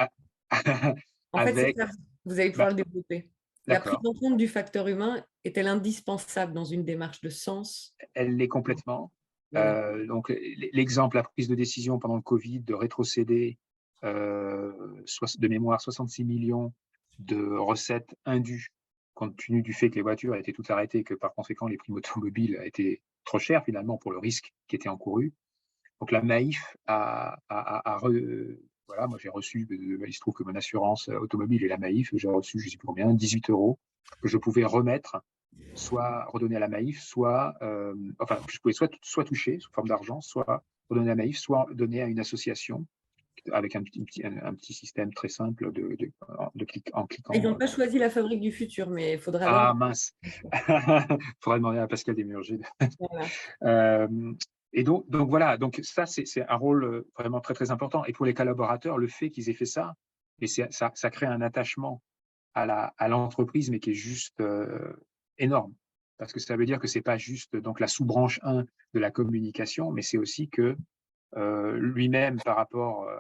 En fait, Avec, vous allez pouvoir le développer. La prise d'accord, en compte du facteur humain est-elle indispensable dans une démarche de sens? elle l'est complètement. Voilà. Donc, l'exemple, la prise de décision pendant le Covid de rétrocéder de mémoire 66 millions de recettes indues, compte tenu du fait que les voitures étaient toutes arrêtées et que par conséquent les primes automobiles étaient trop chères finalement pour le risque qui était encouru. Donc la Maïf voilà, moi j'ai reçu, il se trouve que mon assurance automobile est la Maïf, j'ai reçu, je ne sais plus combien, 18 € que je pouvais remettre, soit redonner à la Maïf, soit, enfin, que je pouvais soit toucher sous forme d'argent, soit redonner à la Maïf, soit donner à une association avec un petit système très simple de clic en cliquant. Ils n'ont pas choisi la fabrique du futur, mais il faudra Ah leur... mince, faudrait demander à Pascal Desmurger. Voilà. Et donc voilà, donc ça c'est un rôle vraiment très très important. Et pour les collaborateurs, le fait qu'ils aient fait ça, et ça crée un attachement à l'entreprise, mais qui est juste énorme. Parce que ça veut dire que c'est pas juste donc la sous-branche 1 de la communication, mais c'est aussi que lui-même, par rapport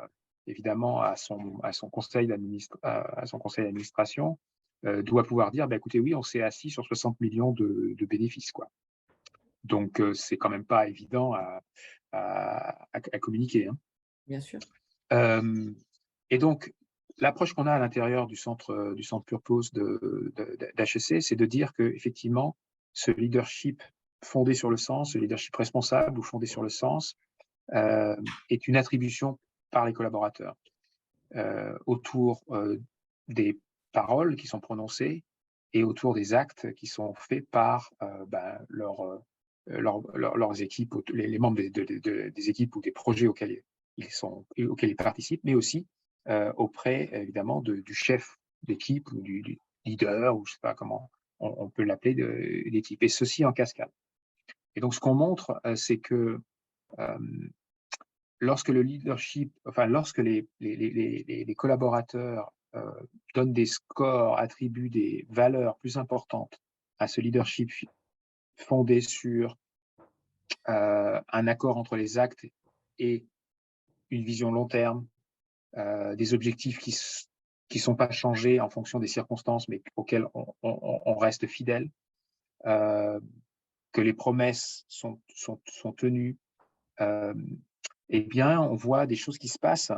évidemment à son conseil d'administration, doit pouvoir dire, écoutez, oui, on s'est assis sur 60 millions de bénéfices, quoi. Donc, c'est quand même pas évident à communiquer, hein. Bien sûr. Et donc, l'approche qu'on a à l'intérieur du centre Purpose d'HEC, c'est de dire qu'effectivement, ce leadership fondé sur le sens, ce leadership responsable ou fondé sur le sens, est une attribution par les collaborateurs autour des paroles qui sont prononcées et autour des actes qui sont faits par leurs équipes, les membres des équipes ou des projets auxquels ils participent, mais aussi auprès, évidemment, du chef d'équipe ou du leader, ou je ne sais pas comment on peut l'appeler, d'équipe. Et ceci en cascade. Et donc, ce qu'on montre, c'est que lorsque le leadership, enfin, lorsque les collaborateurs donnent des scores, attribuent des valeurs plus importantes à ce leadership fondé sur un accord entre les actes et une vision long terme, des objectifs qui sont pas changés en fonction des circonstances, mais auxquels on reste fidèle, que les promesses sont tenues, eh bien, on voit des choses qui se passent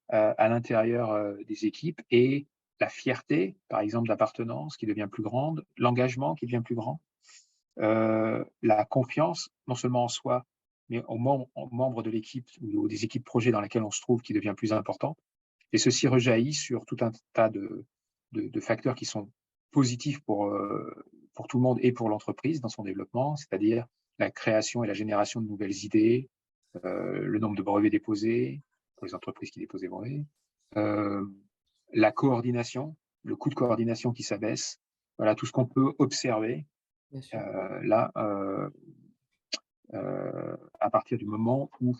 à l'intérieur des équipes, et la fierté, par exemple, d'appartenance qui devient plus grande, l'engagement qui devient plus grand, la confiance, non seulement en soi, mais aux membres de l'équipe ou des équipes projets dans lesquelles on se trouve, qui devient plus importante. Et ceci rejaillit sur tout un tas de facteurs qui sont positifs pour tout le monde et pour l'entreprise dans son développement, c'est-à-dire la création et la génération de nouvelles idées, le nombre de brevets déposés pour les entreprises qui déposent des brevets, la coordination, le coût de coordination qui s'abaisse. Voilà tout ce qu'on peut observer là à partir du moment où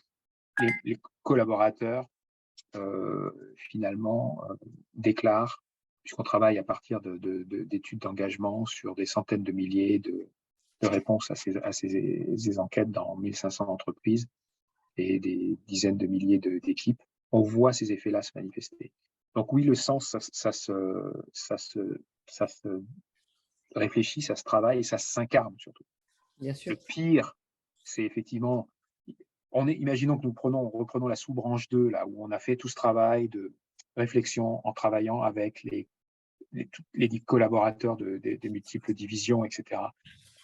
les collaborateurs finalement déclarent, puisqu'on travaille à partir d'études d'engagement sur des centaines de milliers de réponses à ces enquêtes dans 1500 entreprises et des dizaines de milliers d'équipes, on voit ces effets-là se manifester. Donc oui, le sens, ça se réfléchit, ça se travaille et ça s'incarne surtout. Bien sûr. Le pire, c'est effectivement, imaginons que nous reprenons la sous-branche 2, là où on a fait tout ce travail de réflexion en travaillant avec les collaborateurs des multiples divisions, etc.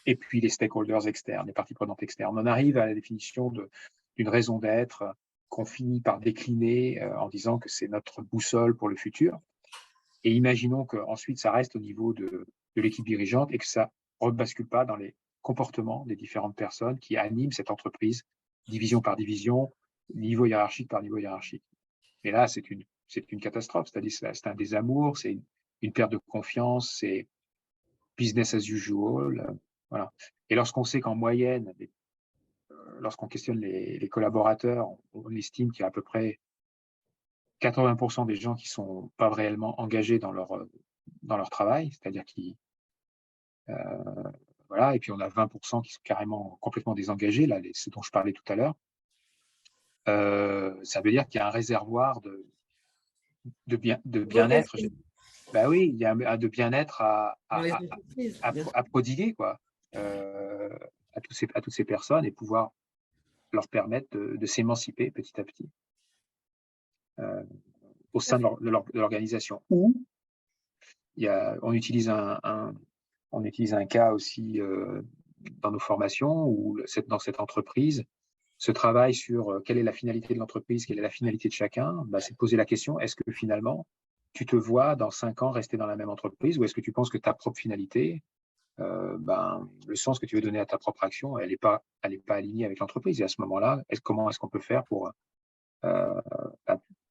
Et puis les stakeholders externes, les parties prenantes externes. On arrive à la définition d'une raison d'être qu'on finit par décliner en disant que c'est notre boussole pour le futur. Et imaginons qu'ensuite ça reste au niveau de l'équipe dirigeante et que ça ne rebascule pas dans les comportements des différentes personnes qui animent cette entreprise, division par division, niveau hiérarchique par niveau hiérarchique. Et là, c'est une catastrophe, c'est-à-dire c'est un désamour, c'est une perte de confiance, c'est business as usual. Voilà. Et lorsqu'on sait qu'en moyenne, lorsqu'on questionne les collaborateurs, on estime qu'il y a à peu près 80% des gens qui ne sont pas réellement engagés dans leur travail, c'est-à-dire qui voilà, et puis on a 20% qui sont carrément complètement désengagés, là, ce dont je parlais tout à l'heure. Ça veut dire qu'il y a un réservoir de bien-être. Ben oui, il y a de bien-être à prodiguer, quoi, à toutes ces personnes, et pouvoir leur permettre de s'émanciper petit à petit au sein de l'organisation. Ou on utilise un cas aussi dans nos formations, où dans cette entreprise, ce travail sur quelle est la finalité de l'entreprise, quelle est la finalité de chacun, c'est de poser la question, est-ce que finalement, tu te vois dans 5 ans rester dans la même entreprise, ou est-ce que tu penses que ta propre finalité, le sens que tu veux donner à ta propre action, elle n'est pas alignée avec l'entreprise. Et à ce moment-là, comment est-ce qu'on peut faire pour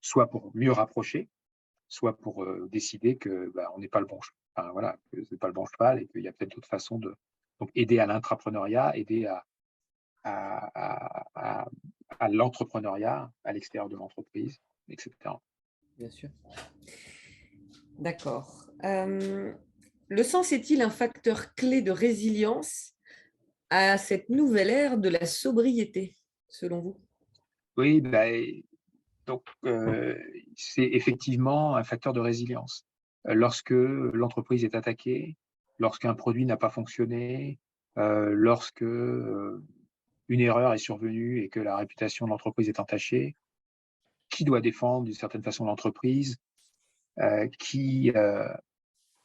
soit pour mieux rapprocher, soit pour décider que on n'est pas le bon cheval, enfin, voilà, que c'est pas le bon cheval, et qu'il y a peut-être d'autres façons de donc aider à l'intrapreneuriat, aider à l'entrepreneuriat à l'extérieur de l'entreprise, etc. Bien sûr. D'accord. Le sens est-il un facteur clé de résilience à cette nouvelle ère de la sobriété, selon vous? Oui, donc c'est effectivement un facteur de résilience. Lorsque l'entreprise est attaquée, lorsqu'un produit n'a pas fonctionné, lorsque une erreur est survenue et que la réputation de l'entreprise est entachée, qui doit défendre d'une certaine façon l'entreprise, qui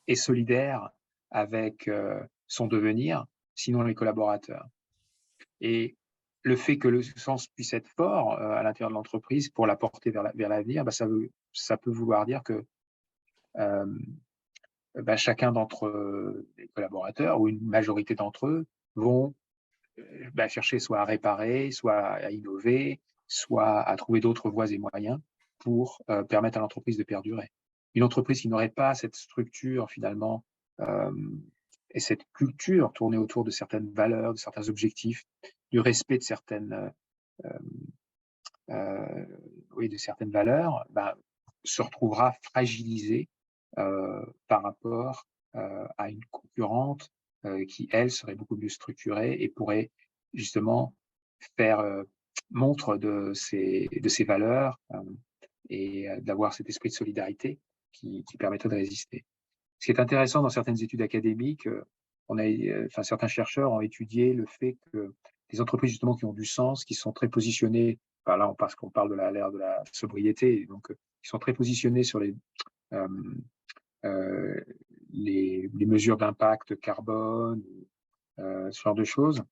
est solidaire avec son devenir, sinon les collaborateurs. Et le fait que le sens puisse être fort à l'intérieur de l'entreprise pour la porter vers l'avenir, ça peut vouloir dire que chacun d'entre les collaborateurs ou une majorité d'entre eux vont chercher soit à réparer, soit à innover, soit à trouver d'autres voies et moyens pour permettre à l'entreprise de perdurer. Une entreprise qui n'aurait pas cette structure finalement et cette culture tournée autour de certaines valeurs, de certains objectifs, du respect de certaines valeurs, se retrouvera fragilisée par rapport à une concurrente qui, elle, serait beaucoup mieux structurée et pourrait justement faire montre de ses valeurs et d'avoir cet esprit de solidarité qui permettrait de résister. Ce qui est intéressant dans certaines études académiques, certains chercheurs ont étudié le fait que les entreprises justement qui ont du sens, qui sont très positionnées, parce qu'on parle de l'ère de la sobriété, donc qui sont très positionnées sur les mesures d'impact carbone, ce genre de choses.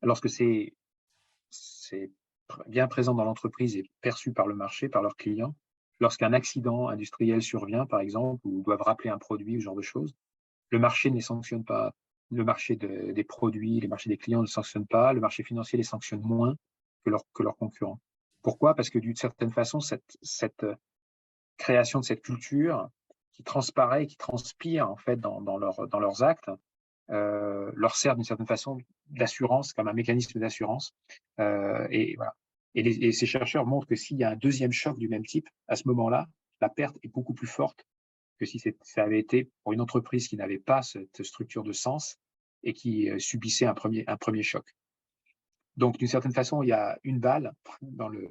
Lorsque c'est bien présent dans l'entreprise et perçu par le marché, par leurs clients, lorsqu'un accident industriel survient, par exemple, ou doivent rappeler un produit, ce genre de choses, le marché ne les sanctionne pas. Le marché des produits, les marchés des clients ne sanctionnent pas. Le marché financier les sanctionne moins que leurs concurrents. Pourquoi? Parce que d'une certaine façon, cette création de cette culture qui transparaît, qui transpire en fait dans leurs actes, leur sert d'une certaine façon d'assurance, comme un mécanisme d'assurance. Et voilà. Et ces chercheurs montrent que s'il y a un deuxième choc du même type, à ce moment-là, la perte est beaucoup plus forte que si ça avait été pour une entreprise qui n'avait pas cette structure de sens et qui subissait un premier choc. Donc, d'une certaine façon, il y a une balle dans le...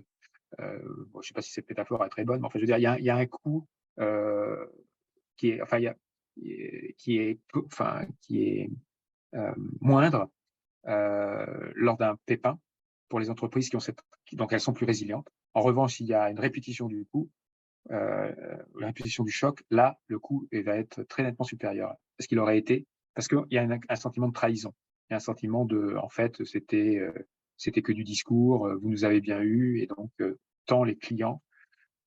je ne sais pas si cette métaphore est très bonne, mais enfin, je veux dire, il y a un coup qui est moindre lors d'un pépin pour les entreprises donc elles sont plus résilientes. En revanche, s'il y a une répétition du coup, la répétition du choc, là, le coût va être très nettement supérieur à ce qu'il aurait été, parce qu'il y a un sentiment de trahison. Il y a un sentiment de, en fait, c'était que du discours, vous nous avez bien eu, et donc tant les clients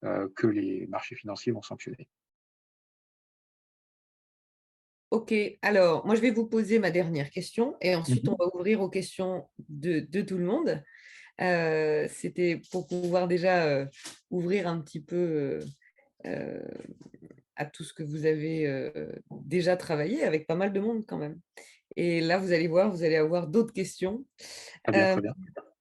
que les marchés financiers vont sanctionner. Ok, alors moi je vais vous poser ma dernière question et ensuite on va ouvrir aux questions de tout le monde. C'était pour pouvoir déjà ouvrir un petit peu à tout ce que vous avez déjà travaillé avec pas mal de monde quand même. Et là, vous allez voir, vous allez avoir d'autres questions. Très bien.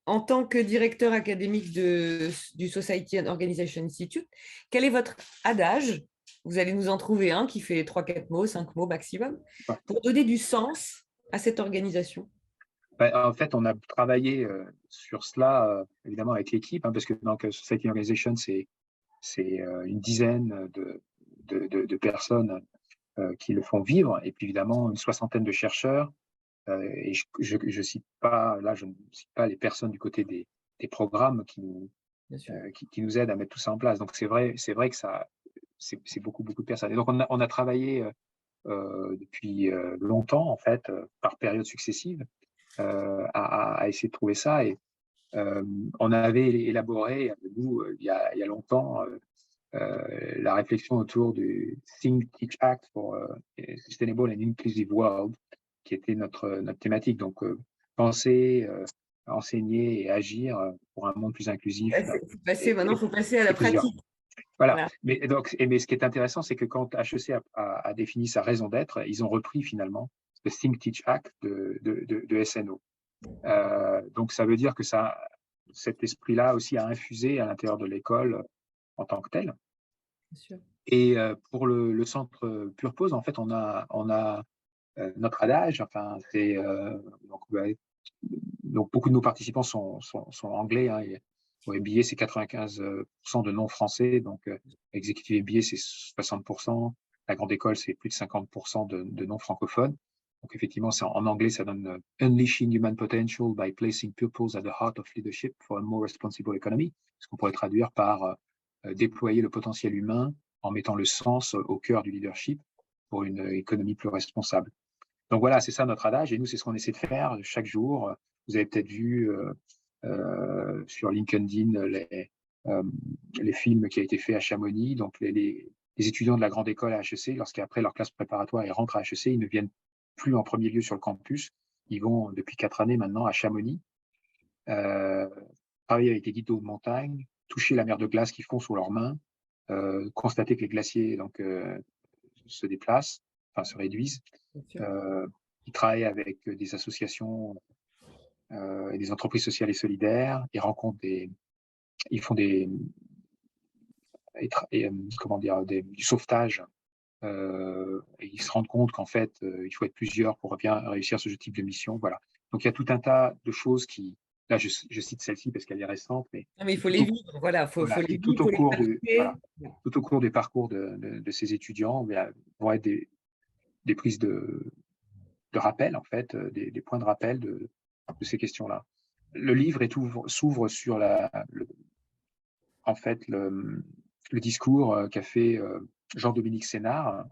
En tant que directeur académique du Society and Organization Institute, quel est votre adage? Vous allez nous en trouver un qui fait 3-4 mots, 5 mots maximum, pour donner du sens à cette organisation. En fait, on a travaillé sur cela, évidemment, avec l'équipe, parce que donc, Society and Organization, c'est une dizaine de personnes qui le font vivre, et puis évidemment une soixantaine de chercheurs. Et je ne cite pas les personnes du côté des programmes qui nous aident à mettre tout ça en place. Donc c'est vrai que c'est beaucoup de personnes. Et donc on a travaillé depuis longtemps, en fait, par périodes successives, à essayer de trouver ça. Et on avait élaboré, nous, il y a longtemps, la réflexion autour du Think, Teach, Act for a Sustainable and Inclusive World, qui était notre thématique. Donc, penser, enseigner et agir pour un monde plus inclusif. Maintenant, il faut passer à la pratique. Voilà. Mais ce qui est intéressant, c'est que quand HEC a défini sa raison d'être, ils ont repris finalement le Think, Teach, Act de SNO. Donc, ça veut dire que cet esprit-là aussi a infusé à l'intérieur de l'école en tant que tel. Bien sûr. Et pour le centre Pure Pose, en fait, on a notre adage. Enfin, c'est donc beaucoup de nos participants sont anglais. Au MBA, c'est 95% de non-français. Donc, Executive MBA, c'est 60%. La grande école, c'est plus de 50% de non-francophones. Donc effectivement, en anglais, ça donne Unleashing Human Potential by Placing Purpose at the Heart of Leadership for a More Responsible Economy, ce qu'on pourrait traduire par déployer le potentiel humain en mettant le sens au cœur du leadership pour une économie plus responsable. Donc voilà, c'est ça notre adage, et nous, c'est ce qu'on essaie de faire chaque jour. Vous avez peut-être vu sur LinkedIn les films qui ont été faits à Chamonix. Donc les étudiants de la grande école à HEC, lorsqu'après leur classe préparatoire, ils rentrent à HEC, ils ne viennent plus en premier lieu sur le campus. Ils vont depuis 4 années maintenant à Chamonix, travailler avec des guides d'eau de montagne, toucher la mer de glace qu'ils font sous leurs mains, constater que les glaciers se déplacent, enfin se réduisent. Ils travaillent avec des associations et des entreprises sociales et solidaires. Ils font du sauvetage. Et ils se rendent compte qu'en fait, il faut être plusieurs pour bien réussir ce type de mission. Voilà. Donc il y a tout un tas de choses qui. Là, je cite celle-ci parce qu'elle est récente, mais il faut les vivre. Voilà, faut les vivre, tout au cours tout au cours des parcours de ces étudiants, vont être des prises de rappel, en fait, des points de rappel de ces questions-là. Le livre s'ouvre sur en fait, le discours qu'a fait Jean-Dominique Sénard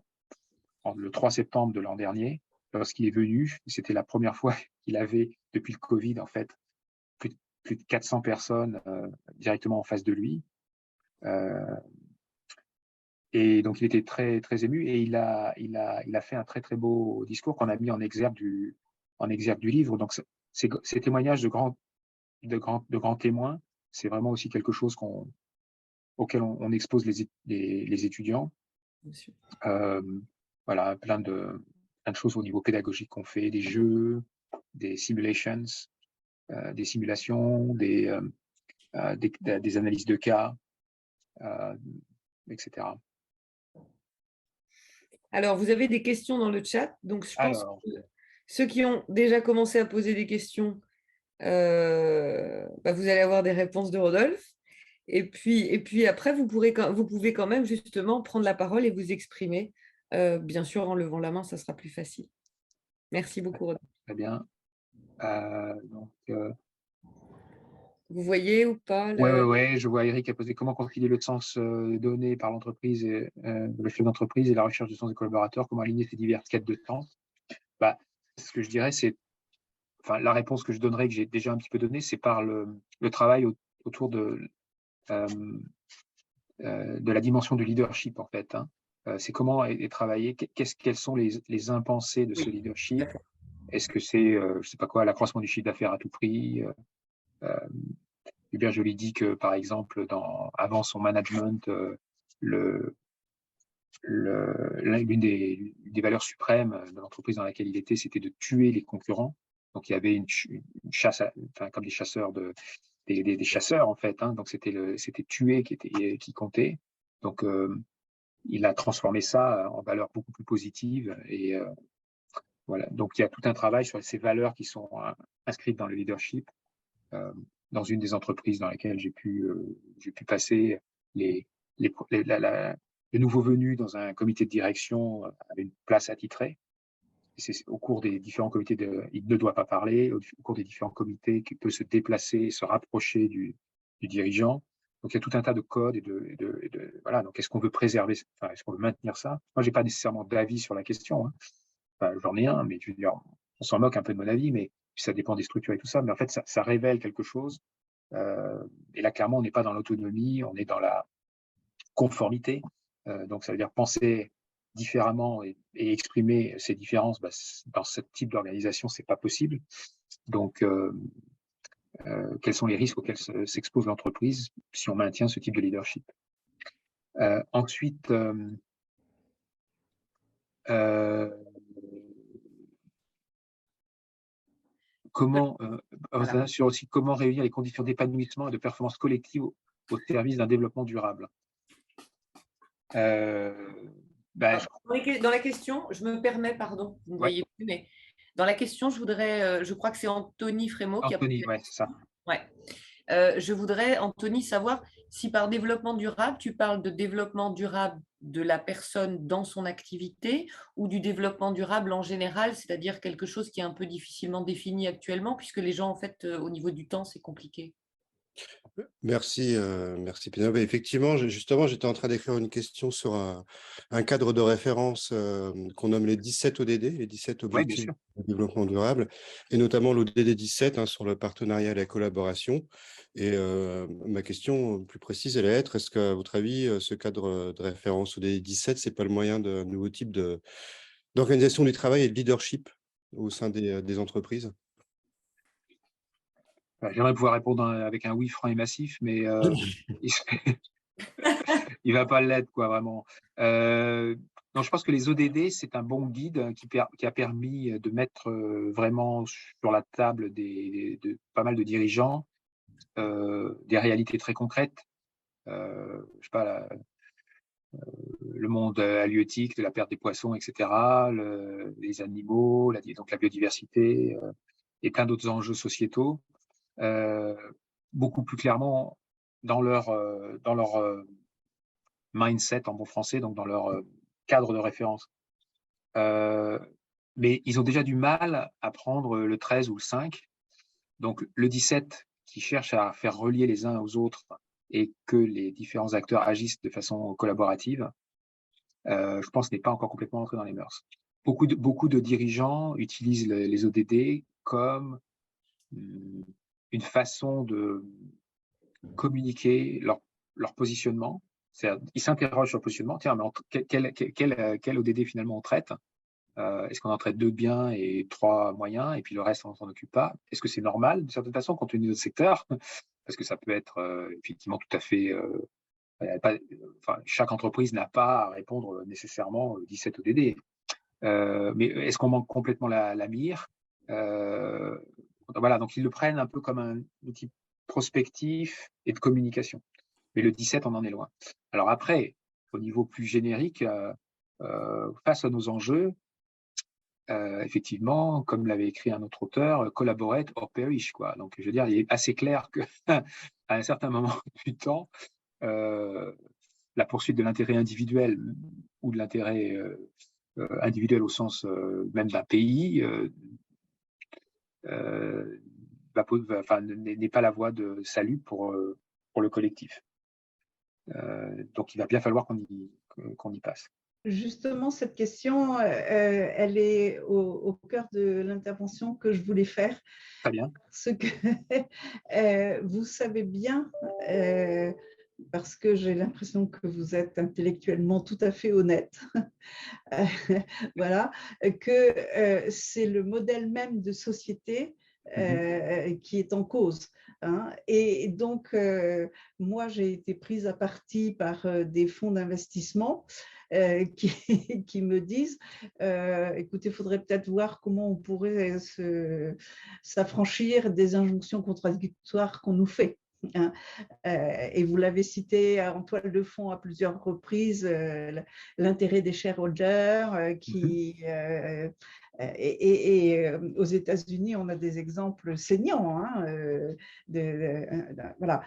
le 3 septembre de l'an dernier, lorsqu'il est venu. C'était la première fois qu'il avait, depuis le Covid, en fait, plus de 400 personnes directement en face de lui. Et donc, il était très, très ému, et il a fait un très, très beau discours qu'on a mis en exergue du livre. Donc, ces témoignages de grands témoins, c'est vraiment aussi quelque chose auquel on expose les étudiants. Voilà, plein de choses au niveau pédagogique qu'on fait, des jeux, des simulations, des simulations, des analyses de cas, etc. Alors, vous avez des questions dans le chat, donc je pense que ceux qui ont déjà commencé à poser des questions, vous allez avoir des réponses de Rodolphe. Et puis après, vous pouvez quand même justement prendre la parole et vous exprimer. Bien sûr, en levant la main, ça sera plus facile. Merci beaucoup, Rodolphe. Très bien. Vous voyez ou pas Oui, je vois Eric a posé comment concilier le sens donné par l'entreprise et le chef d'entreprise et la recherche du sens des collaborateurs, comment aligner ces diverses quêtes de sens. Ce que je dirais, la réponse que je donnerais, que j'ai déjà un petit peu donnée, c'est par le travail autour de la dimension du leadership, en fait. C'est comment est travaillé, quels sont les impensés de ce leadership. Est-ce que c'est, je ne sais pas quoi, l'accroissement du chiffre d'affaires à tout prix Hubert Joly dit que, par exemple, avant son management, l'une des valeurs suprêmes de l'entreprise dans laquelle il était, c'était de tuer les concurrents. Donc, il y avait une chasse, comme des chasseurs des chasseurs, en fait. Donc, c'était tuer qui comptait. Donc, il a transformé ça en valeurs beaucoup plus positives. Et voilà. Donc, il y a tout un travail sur ces valeurs qui sont inscrites dans le leadership. Dans une des entreprises dans laquelle j'ai pu passer, les nouveaux venus dans un comité de direction avaient une place attitrée. Et c'est au cours des différents comités, il ne doit pas parler, au cours des différents comités, qu'il peut se déplacer et se rapprocher du dirigeant. Donc, il y a tout un tas de codes voilà. Donc, est-ce qu'on veut préserver, est-ce qu'on veut maintenir ça? Moi, j'ai pas nécessairement d'avis sur la question. J'en ai un, mais je veux dire, on s'en moque un peu de mon avis, mais ça dépend des structures et tout ça. Mais en fait, ça révèle quelque chose. Et là, clairement, on n'est pas dans l'autonomie, on est dans la conformité. Donc, ça veut dire penser différemment et exprimer ces différences. Dans ce type d'organisation, c'est pas possible. Donc, quels sont les risques auxquels s'expose l'entreprise si on maintient ce type de leadership? Ensuite, comment réunir les conditions d'épanouissement et de performance collective au service d'un développement durable. Dans la question, je me permets, pardon, vous ne voyez plus, mais dans la question, je crois que c'est Anthony Frémaux qui a posé. Oui, c'est ça. Ouais. Je voudrais, Anthony, savoir si par développement durable, tu parles de développement durable de la personne dans son activité ou du développement durable en général, c'est-à-dire quelque chose qui est un peu difficilement défini actuellement, puisque les gens, en fait, au niveau du temps, c'est compliqué. Merci, merci Pénélope. Effectivement, justement, j'étais en train d'écrire une question sur un cadre de référence qu'on nomme les 17 ODD, les 17 Oui, bien objectifs sûr. de développement durable, et notamment l'ODD 17 sur le partenariat et la collaboration. Et ma question plus précise, elle est est-ce qu'à votre avis, ce cadre de référence ODD 17, c'est pas le moyen d'un nouveau type d'organisation du travail et de leadership au sein des entreprises? J'aimerais pouvoir répondre avec un oui franc et massif, mais il va pas l'être, quoi, vraiment. Non, je pense que les ODD, c'est un bon guide qui a permis de mettre vraiment sur la table de pas mal de dirigeants des réalités très concrètes. Je sais pas, le monde halieutique, de la perte des poissons, etc., les animaux, donc la biodiversité et plein d'autres enjeux sociétaux, beaucoup plus clairement dans leur mindset en bon français, donc dans leur cadre de référence. Mais ils ont déjà du mal à prendre le 13 ou le 5. Donc le 17 qui cherche à faire relier les uns aux autres et que les différents acteurs agissent de façon collaborative, je pense n'est pas encore complètement entré dans les mœurs. Beaucoup de dirigeants utilisent les ODD comme une façon de communiquer leur positionnement. Ils s'interrogent sur le positionnement. Tiens, mais quel ODD finalement on traite? Est-ce qu'on en traite 2 bien et 3 moyens, et puis le reste, on s'en occupe pas? Est-ce que c'est normal, d'une certaine façon, compte tenu de notre secteur? Parce que ça peut être effectivement tout à fait... chaque entreprise n'a pas à répondre nécessairement 17 ODD. Mais est-ce qu'on manque complètement la mire? Voilà, donc ils le prennent un peu comme un outil prospectif et de communication. Mais le 17, on en est loin. Alors après, au niveau plus générique, face à nos enjeux, effectivement, comme l'avait écrit un autre auteur, collaborate or perish, quoi. Donc, je veux dire, il est assez clair que à un certain moment du temps, la poursuite de l'intérêt individuel ou de l'intérêt individuel au sens même d'un pays n'est pas la voie de salut pour le collectif. Donc, il va bien falloir qu'on y passe. Justement, cette question, elle est au cœur de l'intervention que je voulais faire. Très bien. Parce que vous savez bien, parce que j'ai l'impression que vous êtes intellectuellement tout à fait honnête, voilà, que c'est le modèle même de société qui est en cause. Hein. Et donc, moi, j'ai été prise à partie par des fonds d'investissement qui me disent, écoutez, il faudrait peut-être voir comment on pourrait s'affranchir des injonctions contradictoires qu'on nous fait. Hein. Et vous l'avez cité en toile de fond à plusieurs reprises, l'intérêt des shareholders et aux États-Unis, on a des exemples saignants. Hein, voilà.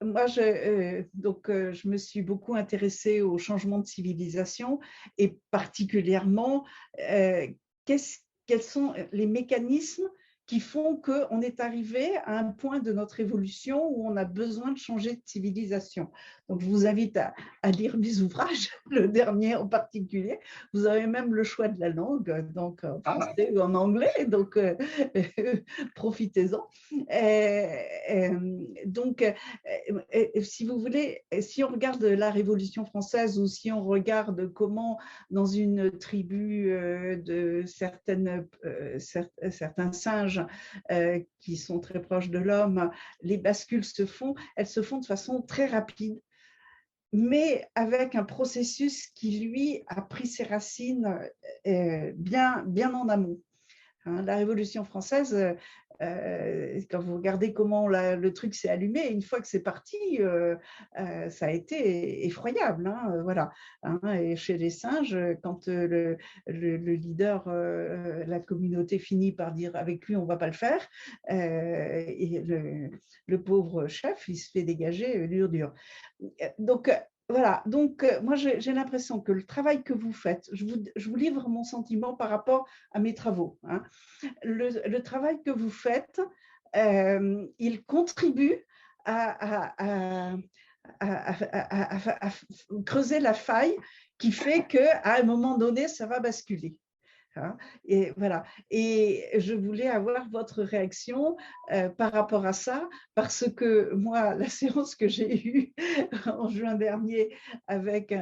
Moi, je me suis beaucoup intéressée au changement de civilisation et particulièrement, quels sont les mécanismes qui font qu'on est arrivé à un point de notre évolution où on a besoin de changer de civilisation. Donc, je vous invite à lire mes ouvrages, le dernier en particulier. Vous avez même le choix de la langue, donc en français ou en anglais, donc profitez-en. Donc, si vous voulez, si on regarde la Révolution française ou si on regarde comment dans une tribu de certains singes qui sont très proches de l'homme, les bascules elles se font de façon très rapide, mais avec un processus qui, lui, a pris ses racines bien en amont. La Révolution française, quand vous regardez comment le truc s'est allumé, une fois que c'est parti, ça a été effroyable. Hein, voilà. Hein, et chez les singes, quand le leader, la communauté finit par dire avec lui, on ne va pas le faire, et le pauvre chef, il se fait dégager dur. Donc, Voilà, donc moi j'ai l'impression que le travail que vous faites, je vous livre mon sentiment par rapport à mes travaux, hein. Le travail que vous faites, il contribue à, à- à creuser la faille qui fait qu'à un moment donné, ça va basculer. Hein. Et voilà. Et je voulais avoir votre réaction par rapport à ça, parce que moi, la séance que j'ai eue en juin dernier avec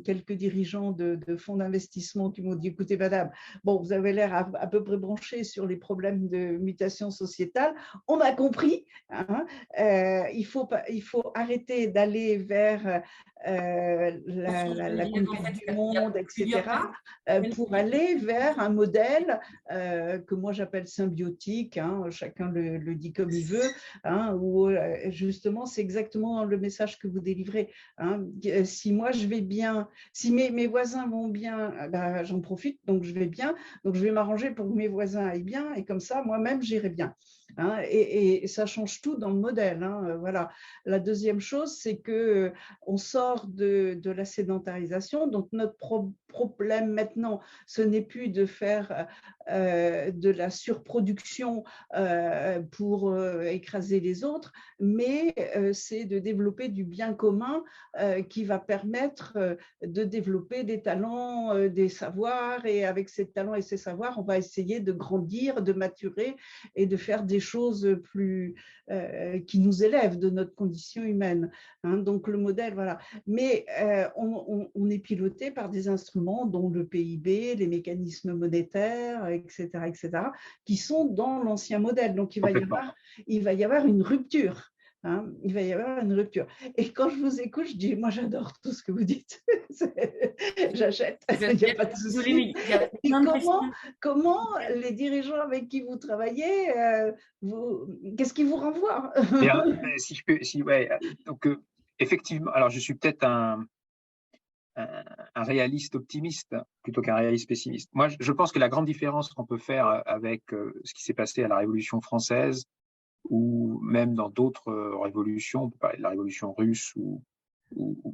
quelques dirigeants de fonds d'investissement qui m'ont dit, écoutez, madame, bon, vous avez l'air à peu près branché sur les problèmes de mutation sociétale. On a compris. Hein, il faut arrêter d'aller vers la conquête du monde, etc., pour aller vers un modèle que moi j'appelle symbiotique, hein, chacun le dit comme il veut, hein, où justement c'est exactement le message que vous délivrez. Hein. Si moi je vais bien, si mes voisins vont bien, ben, j'en profite, donc je vais bien, donc je vais m'arranger pour que mes voisins aillent bien, et comme ça moi-même j'irai bien. Hein, et ça change tout dans le modèle. Hein, voilà. La deuxième chose, c'est que on sort de la sédentarisation, donc notre problème maintenant, ce n'est plus de faire de la surproduction pour écraser les autres, mais c'est de développer du bien commun qui va permettre de développer des talents, des savoirs, et avec ces talents et ces savoirs, on va essayer de grandir, de maturer et de faire des choses plus qui nous élèvent de notre condition humaine. Hein, donc le modèle, voilà. Mais on est piloté par des instruments dont le PIB, les mécanismes monétaires, etc., qui sont dans l'ancien modèle. Donc il va y avoir une rupture. Hein, il va y avoir une rupture. Et quand je vous écoute, je dis, moi j'adore tout ce que vous dites. J'achète, il n'y a pas de souci. Et comment les dirigeants avec qui vous travaillez, qu'est-ce qui vous renvoie? Si je peux, ouais. Donc, effectivement, alors je suis peut-être un réaliste optimiste plutôt qu'un réaliste pessimiste. Moi, je pense que la grande différence qu'on peut faire avec ce qui s'est passé à la Révolution française, ou même dans d'autres révolutions, on peut parler de la Révolution russe ou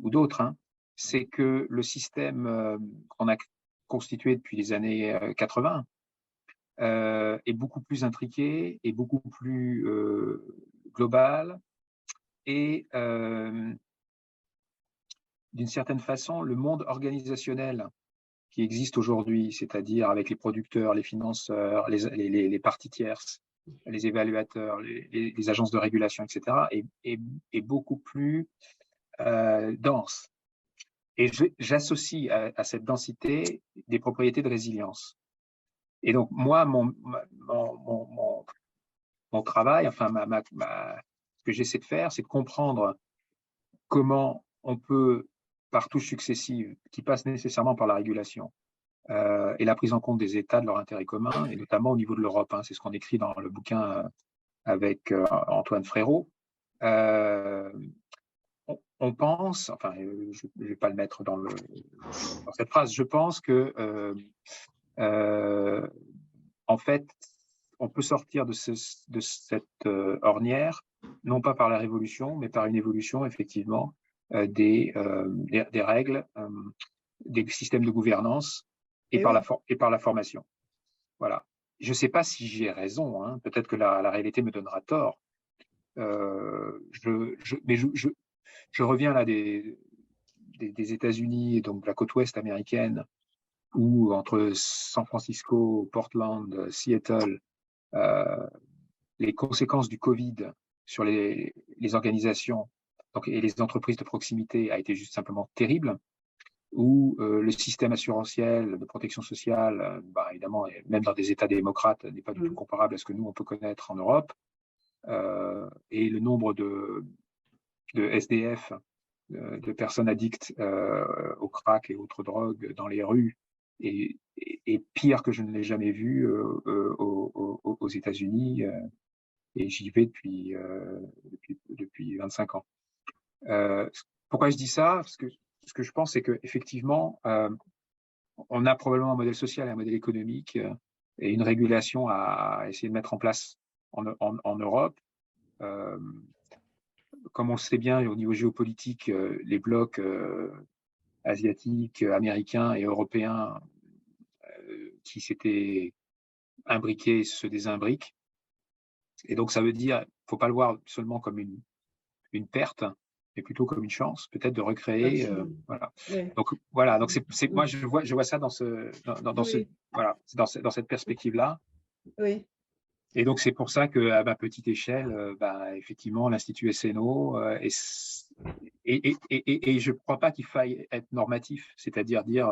d'autres, hein, c'est que le système qu'on a constitué depuis les années 80 est beaucoup plus intriqué, et beaucoup plus global, et d'une certaine façon, le monde organisationnel qui existe aujourd'hui, c'est-à-dire avec les producteurs, les financeurs, les parties tierces, les évaluateurs, les agences de régulation, etc., est beaucoup plus dense. Et j'associe à cette densité des propriétés de résilience. Et donc, moi, mon travail, enfin, ce que j'essaie de faire, c'est de comprendre comment on peut, par touches successives, qui passent nécessairement par la régulation, et la prise en compte des États, de leur intérêt commun, et notamment au niveau de l'Europe. Hein, c'est ce qu'on écrit dans le bouquin avec Antoine Frérot. On pense, enfin, je ne vais pas le mettre dans cette phrase, je pense que, en fait, on peut sortir de cette ornière, non pas par la révolution, mais par une évolution, effectivement, des règles, des systèmes de gouvernance, et par la formation. Voilà. Je ne sais pas si j'ai raison, hein. Peut-être que la réalité me donnera tort. Mais je reviens là des États-Unis, et donc de la côte ouest américaine, où entre San Francisco, Portland, Seattle, les conséquences du Covid sur les organisations et les entreprises de proximité a été juste simplement terrible, où le système assurantiel de protection sociale, évidemment, même dans des États démocrates, n'est pas du tout comparable à ce que nous, on peut connaître en Europe. Et le nombre de SDF, de personnes addictes au crack et autres drogues dans les rues, est pire que je ne l'ai jamais vu aux États-Unis, et j'y vais depuis 25 ans. Pourquoi je dis ça? Parce que ce que je pense, c'est qu'effectivement, on a probablement un modèle social et un modèle économique et une régulation à essayer de mettre en place en Europe. comme on le sait bien, au niveau géopolitique, les blocs asiatiques, américains et européens qui s'étaient imbriqués se désimbriquent. Et donc, ça veut dire, il ne faut pas le voir seulement comme une perte, mais plutôt comme une chance, peut-être de recréer. Voilà. Oui. Donc, voilà. Donc, moi, je vois ça dans cette perspective-là. Oui. Et donc, c'est pour ça qu'à ma petite échelle, effectivement, l'Institut SNO, et je ne crois pas qu'il faille être normatif, c'est-à-dire dire,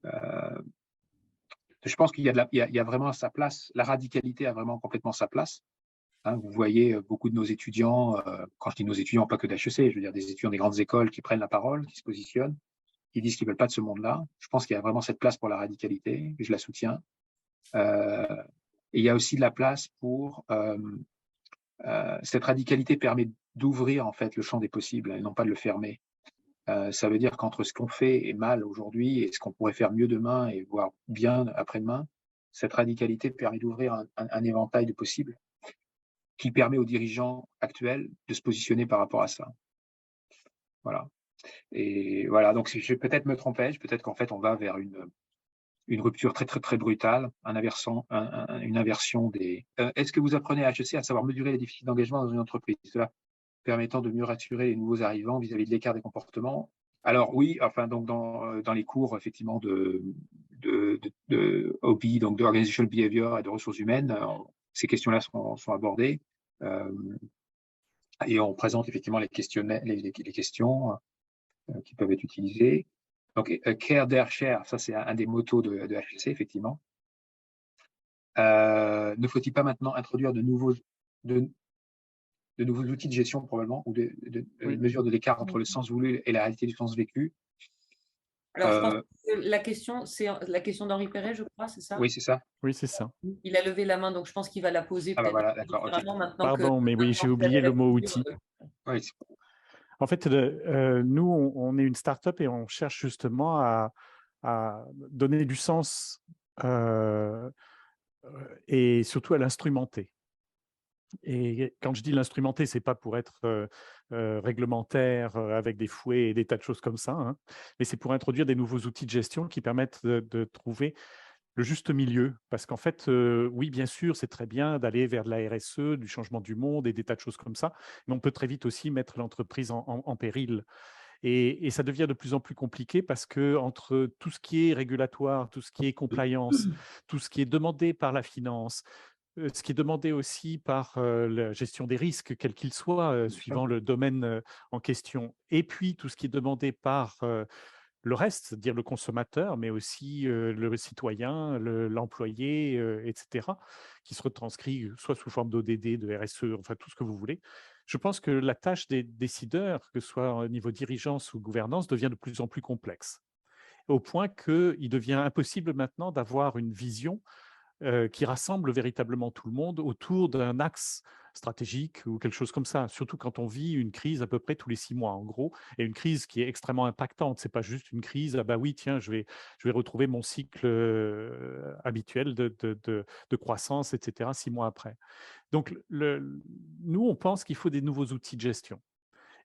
je pense qu'il y a vraiment sa place, la radicalité a vraiment complètement sa place. Hein, vous voyez beaucoup de nos étudiants, quand je dis nos étudiants, pas que d'HEC, je veux dire des étudiants des grandes écoles qui prennent la parole, qui se positionnent, qui disent qu'ils ne veulent pas de ce monde-là. Je pense qu'il y a vraiment cette place pour la radicalité, et je la soutiens. Et il y a aussi de la place pour cette radicalité permet d'ouvrir en fait le champ des possibles et non pas de le fermer. Ça veut dire qu'entre ce qu'on fait est mal aujourd'hui et ce qu'on pourrait faire mieux demain et voire bien après-demain, cette radicalité permet d'ouvrir un éventail de possibles qui permet aux dirigeants actuels de se positionner par rapport à ça. Voilà. Et voilà, donc je vais peut-être me tromper, peut-être qu'en fait on va vers une rupture très très très brutale, une inversion des. Est-ce que vous apprenez à HEC à savoir mesurer les déficits d'engagement dans une entreprise, cela permettant de mieux rassurer les nouveaux arrivants vis-à-vis de l'écart des comportements? Alors oui, enfin donc dans les cours effectivement de OB, donc de Organizational Behavior et de ressources humaines, ces questions-là sont abordées. Et on présente effectivement les questions qui peuvent être utilisées. Donc, Care, Dare, Share, ça c'est un des mottos de HEC, effectivement. Ne faut-il pas maintenant introduire de nouveaux outils de gestion, probablement, ou de mesure de l'écart entre le sens voulu et la réalité du sens vécu? Alors, je pense que la question, c'est la question d'Henri Perret, je crois, c'est ça? Oui, c'est ça. Oui, c'est ça. Il a levé la main, donc je pense qu'il va la poser peut-être voilà, d'accord, différemment maintenant. Pardon, mais oui, j'ai oublié le mot outil. Oui. En fait, nous, on est une start-up et on cherche justement à donner du sens et surtout à l'instrumenter. Et quand je dis l'instrumenter, ce n'est pas pour être réglementaire avec des fouets et des tas de choses comme ça, hein, mais c'est pour introduire des nouveaux outils de gestion qui permettent de trouver le juste milieu. Parce qu'en fait, oui, bien sûr, c'est très bien d'aller vers de la RSE, du changement du monde et des tas de choses comme ça, mais on peut très vite aussi mettre l'entreprise en péril. Et ça devient de plus en plus compliqué parce que entre tout ce qui est régulatoire, tout ce qui est compliance, tout ce qui est demandé par la finance, ce qui est demandé aussi par la gestion des risques, quels qu'ils soient, suivant le domaine en question, et puis tout ce qui est demandé par le reste, c'est-à-dire le consommateur, mais aussi le citoyen, l'employé, etc., qui se retranscrit soit sous forme d'ODD, de RSE, enfin tout ce que vous voulez. Je pense que la tâche des décideurs, que ce soit au niveau dirigeance ou gouvernance, devient de plus en plus complexe, au point qu'il devient impossible maintenant d'avoir une vision qui rassemble véritablement tout le monde autour d'un axe stratégique ou quelque chose comme ça. Surtout quand on vit une crise à peu près tous les 6 mois, en gros, et une crise qui est extrêmement impactante. C'est pas juste une crise, ah bah oui, tiens, je vais retrouver mon cycle habituel de croissance, etc., 6 mois après. Donc, nous, on pense qu'il faut des nouveaux outils de gestion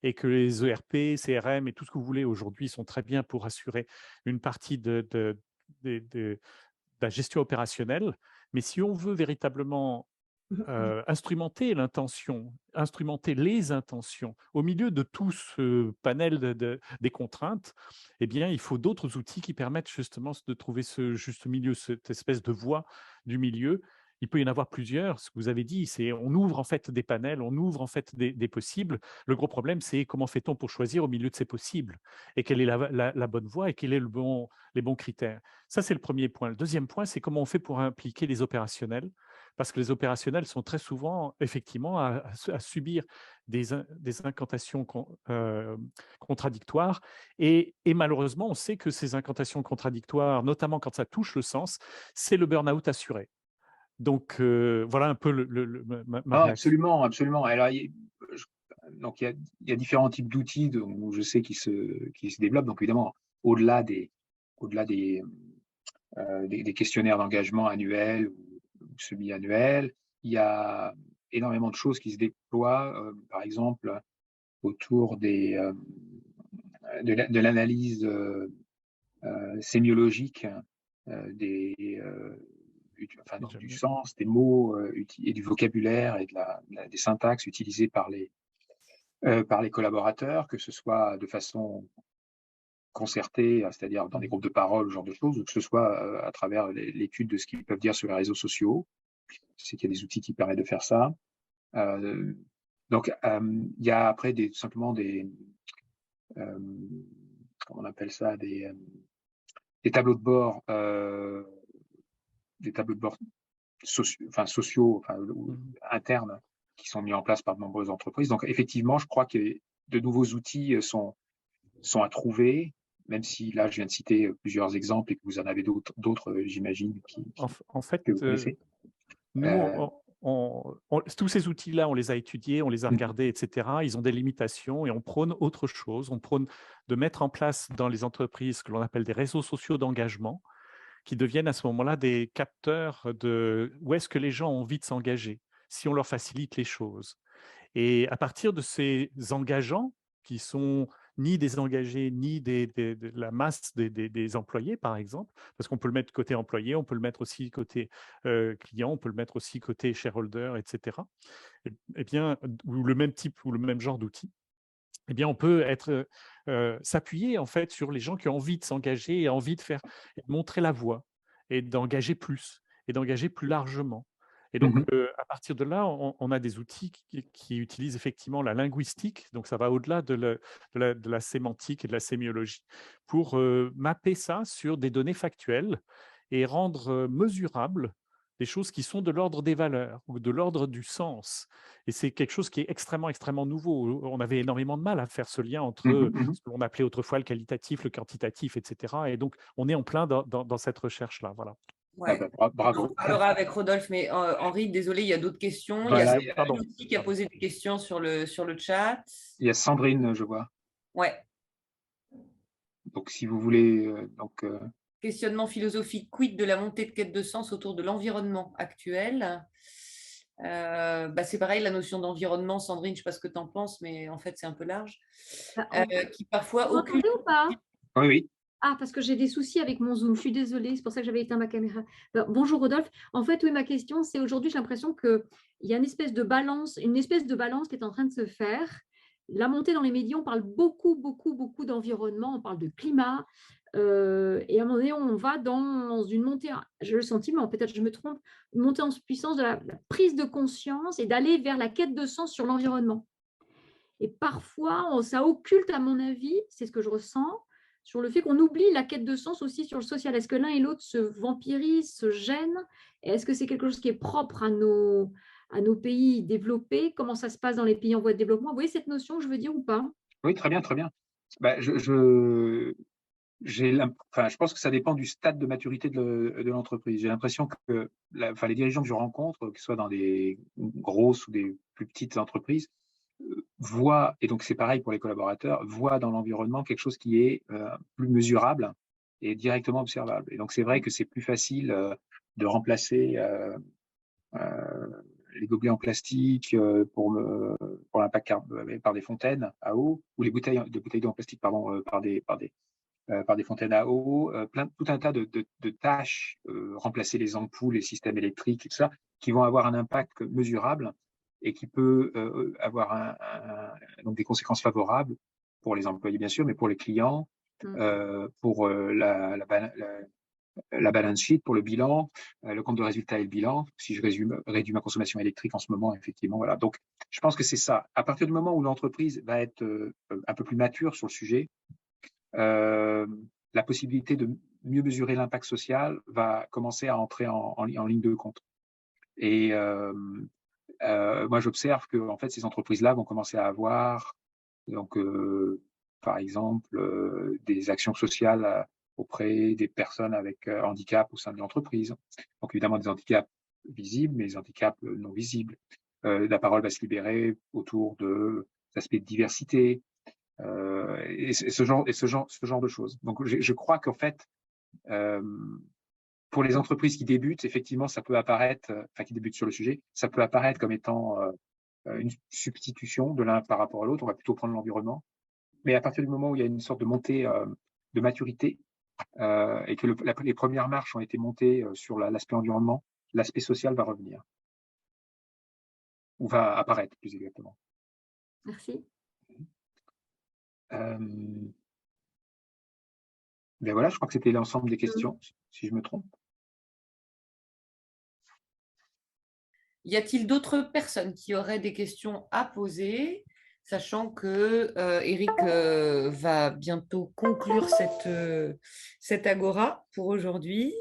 et que les ERP, CRM et tout ce que vous voulez aujourd'hui sont très bien pour assurer une partie de la gestion opérationnelle, mais si on veut véritablement instrumenter l'intention, instrumenter les intentions au milieu de tout ce panel des contraintes, eh bien, il faut d'autres outils qui permettent justement de trouver ce juste milieu, cette espèce de voie du milieu. Il peut y en avoir plusieurs. Ce que vous avez dit, c'est on ouvre en fait des panels, on ouvre en fait des possibles. Le gros problème, c'est comment fait-on pour choisir au milieu de ces possibles et quelle est la bonne voie et quels sont les bons critères. Ça, c'est le premier point. Le deuxième point, c'est comment on fait pour impliquer les opérationnels, parce que les opérationnels sont très souvent effectivement à subir des incantations contradictoires. Et malheureusement, on sait que ces incantations contradictoires, notamment quand ça touche le sens, c'est le burn-out assuré. Donc, voilà un peu ma réaction. Absolument, absolument. Alors, donc, il y a différents types d'outils où je sais qui se développent. Donc, évidemment, au-delà des questionnaires d'engagement annuels ou semi-annuels, il y a énormément de choses qui se déploient. Par exemple, autour de l'analyse sémiologique du sens, des mots et du vocabulaire et des syntaxes utilisées par les collaborateurs, que ce soit de façon concertée, c'est-à-dire dans des groupes de parole, ce genre de choses, ou que ce soit à travers l'étude de ce qu'ils peuvent dire sur les réseaux sociaux. C'est qu'il y a des outils qui permettent de faire ça. Donc, il y a après simplement des comment on appelle ça, des tableaux de bord, sociaux, internes, qui sont mis en place par de nombreuses entreprises. Donc, effectivement, je crois que de nouveaux outils sont à trouver, même si là, je viens de citer plusieurs exemples et que vous en avez d'autres, j'imagine, En fait, que vous connaissez. Nous, tous ces outils-là, on les a étudiés, on les a regardés, etc. Ils ont des limitations et on prône autre chose. On prône de mettre en place dans les entreprises ce que l'on appelle des réseaux sociaux d'engagement, qui deviennent à ce moment-là des capteurs de où est-ce que les gens ont envie de s'engager, si on leur facilite les choses. Et à partir de ces engageants, qui sont ni des engagés, ni de la masse des employés, par exemple, parce qu'on peut le mettre côté employé, on peut le mettre aussi côté client, on peut le mettre aussi côté shareholder, etc. Et bien, ou le même type ou le même genre d'outils. Eh bien, on peut s'appuyer en fait sur les gens qui ont envie de s'engager et envie de montrer la voie et d'engager plus et d'engager plus largement. Et donc, à partir de là, on a des outils qui utilisent effectivement la linguistique, donc ça va au-delà de la sémantique et de la sémiologie, pour mapper ça sur des données factuelles et rendre mesurables des choses qui sont de l'ordre des valeurs ou de l'ordre du sens. Et c'est quelque chose qui est extrêmement, extrêmement nouveau. On avait énormément de mal à faire ce lien entre ce que l'on appelait autrefois le qualitatif, le quantitatif, etc. Et donc, on est en plein dans cette recherche-là. Voilà. Ouais. Bravo. On parlera avec Rodolphe, mais Henri, désolé, il y a d'autres questions. Voilà, il y a Sandrine aussi qui a posé des questions sur le chat. Il y a Sandrine, je vois. Ouais. Donc, si vous voulez... Questionnement philosophique, quid de la montée de quête de sens autour de l'environnement actuel? C'est pareil, la notion d'environnement, Sandrine, je ne sais pas ce que tu en penses, mais en fait, c'est un peu large. Qui parfois vous m'entendez ou pas? Oui, oui. Ah, parce que j'ai des soucis avec mon Zoom. Je suis désolée, c'est pour ça que j'avais éteint ma caméra. Bonjour Rodolphe. En fait, oui, ma question, c'est aujourd'hui, j'ai l'impression qu'il y a une espèce de balance qui est en train de se faire. La montée dans les médias, on parle beaucoup, beaucoup, beaucoup d'environnement, on parle de climat. Et à un moment donné, on va dans une montée, j'ai le sentiment, peut-être je me trompe, une montée en puissance de la prise de conscience et d'aller vers la quête de sens sur l'environnement. Et parfois, ça occulte, à mon avis, c'est ce que je ressens, sur le fait qu'on oublie la quête de sens aussi sur le social. Est-ce que l'un et l'autre se vampirisent, se gênent? Et est-ce que c'est quelque chose qui est propre à nos pays développés? Comment ça se passe dans les pays en voie de développement? Vous voyez cette notion que je veux dire ou pas? Oui, très bien, très bien. Je pense que ça dépend du stade de maturité de l'entreprise. J'ai l'impression que les dirigeants que je rencontre, que ce soit dans des grosses ou des plus petites entreprises, voient, et donc c'est pareil pour les collaborateurs, voient dans l'environnement quelque chose qui est plus mesurable et directement observable. Et donc c'est vrai que c'est plus facile de remplacer les gobelets en plastique pour l'impact par des fontaines à eau, ou les bouteilles d'eau en plastique par des fontaines à eau, tout un tas de tâches, remplacer les ampoules, les systèmes électriques, et tout ça, qui vont avoir un impact mesurable et qui peut avoir donc des conséquences favorables pour les employés, bien sûr, mais pour les clients, pour la balance sheet, pour le bilan, le compte de résultat et le bilan. Si je réduis ma consommation électrique en ce moment, effectivement, voilà. Donc, je pense que c'est ça. À partir du moment où l'entreprise va être un peu plus mature sur le sujet, la possibilité de mieux mesurer l'impact social va commencer à entrer en ligne de compte. Et moi, j'observe que en fait, ces entreprises-là vont commencer à avoir, donc, par exemple, des actions sociales auprès des personnes avec handicap au sein de l'entreprise. Donc, évidemment, des handicaps visibles, mais des handicaps non visibles. La parole va se libérer autour de aspects de diversité, et ce genre de choses. Donc, je crois qu'en fait, pour les entreprises qui débutent, effectivement, ça peut apparaître, qui débutent sur le sujet, ça peut apparaître comme étant une substitution de l'un par rapport à l'autre, on va plutôt prendre l'environnement. Mais à partir du moment où il y a une sorte de montée de maturité et que les premières marches ont été montées sur l'aspect environnement, l'aspect social va revenir, ou va apparaître plus exactement. Merci. Ben voilà, je crois que c'était l'ensemble des questions, si je me trompe. Y a-t-il d'autres personnes qui auraient des questions à poser, sachant que Eric va bientôt conclure cette agora pour aujourd'hui?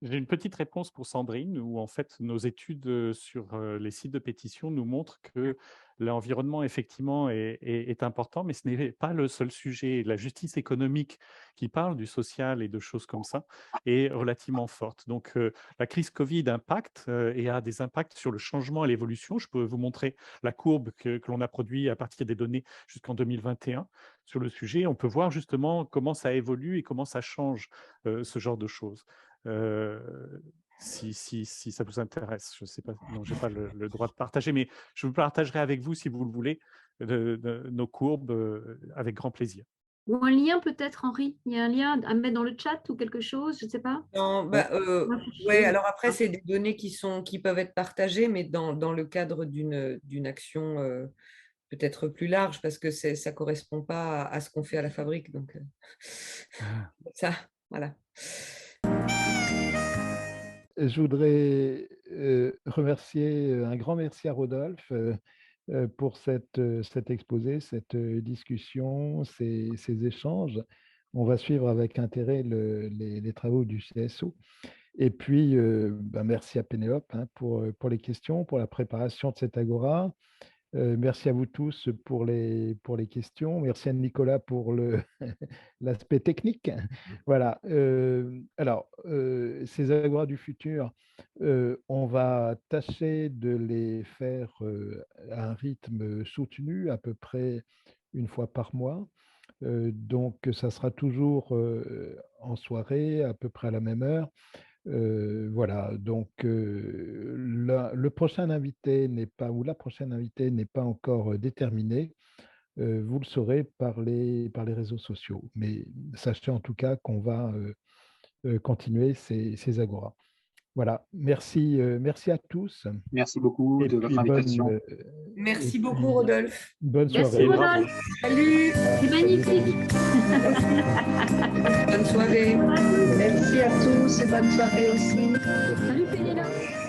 J'ai une petite réponse pour Sandrine, où en fait nos études sur les sites de pétition nous montrent que l'environnement effectivement est important, mais ce n'est pas le seul sujet. La justice économique qui parle du social et de choses comme ça est relativement forte. Donc la crise Covid impacte et a des impacts sur le changement et l'évolution. Je peux vous montrer la courbe que l'on a produite à partir des données jusqu'en 2021 sur le sujet. On peut voir justement comment ça évolue et comment ça change ce genre de choses. Si ça vous intéresse, je ne sais pas, non, je n'ai pas le droit de partager, mais je vous partagerai avec vous, si vous le voulez, nos courbes avec grand plaisir. Ou un lien peut-être, Henri. Il y a un lien à mettre dans le chat ou quelque chose, je ne sais pas. Non, ouais, alors après, c'est des données qui peuvent être partagées, mais dans le cadre d'une action peut-être plus large, parce que ça ne correspond pas à ce qu'on fait à la fabrique. Donc, ça, voilà. Je voudrais remercier, un grand merci à Rodolphe pour cet exposé, cette discussion, ces échanges. On va suivre avec intérêt les travaux du CSO. Et puis, merci à Pénélope pour les questions, pour la préparation de cette agora. Merci à vous tous pour les questions. Merci à Nicolas pour l'aspect technique. Voilà. Alors, ces agoras du futur, on va tâcher de les faire à un rythme soutenu, à peu près une fois par mois. Donc, ça sera toujours en soirée, à peu près à la même heure. Voilà, donc le prochain invité n'est pas, ou la prochaine invitée n'est pas encore déterminée. Vous le saurez par les réseaux sociaux. Mais sachez en tout cas qu'on va continuer ces agoras. Voilà, merci à tous. Merci beaucoup de votre invitation. Merci beaucoup, Rodolphe. Bonne Merci, soirée. Rodolphe. Salut. C'est magnifique. Bonne soirée. Merci à tous et bonne soirée aussi. Salut, Pénélope.